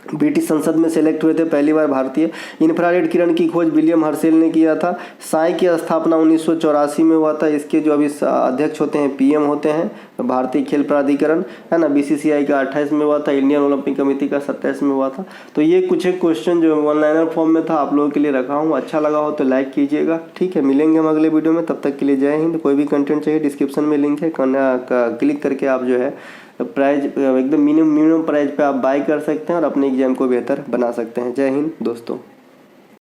S1: ब्रिटिश संसद में सेलेक्ट हुए थे पहली बार भारतीय। इंफ्रारेड किरण की खोज विलियम हर्शेल ने किया था। साई की स्थापना 1984 में हुआ था। इसके जो अभी अध्यक्ष होते हैं पीएम होते हैं भारतीय खेल प्राधिकरण, है ना। बीसीसीआई का 28 में हुआ था, इंडियन ओलंपिक कमेटी का 27 में हुआ था। तो ये कुछ एक क्वेश्चन जो वन लाइनर फॉर्म में था आप लोगों के लिए रखा हूँ। अच्छा लगा हो तो लाइक कीजिएगा, ठीक है। मिलेंगे हम अगले वीडियो में, तब तक के लिए जय हिंद। कोई भी कंटेंट चाहिए डिस्क्रिप्शन में लिंक है, क्लिक करके आप जो है प्राइज एकदम मिनिमम प्राइस पे आप बाय कर सकते हैं और अपने एग्जाम को बेहतर बना सकते हैं। जय हिंद दोस्तों।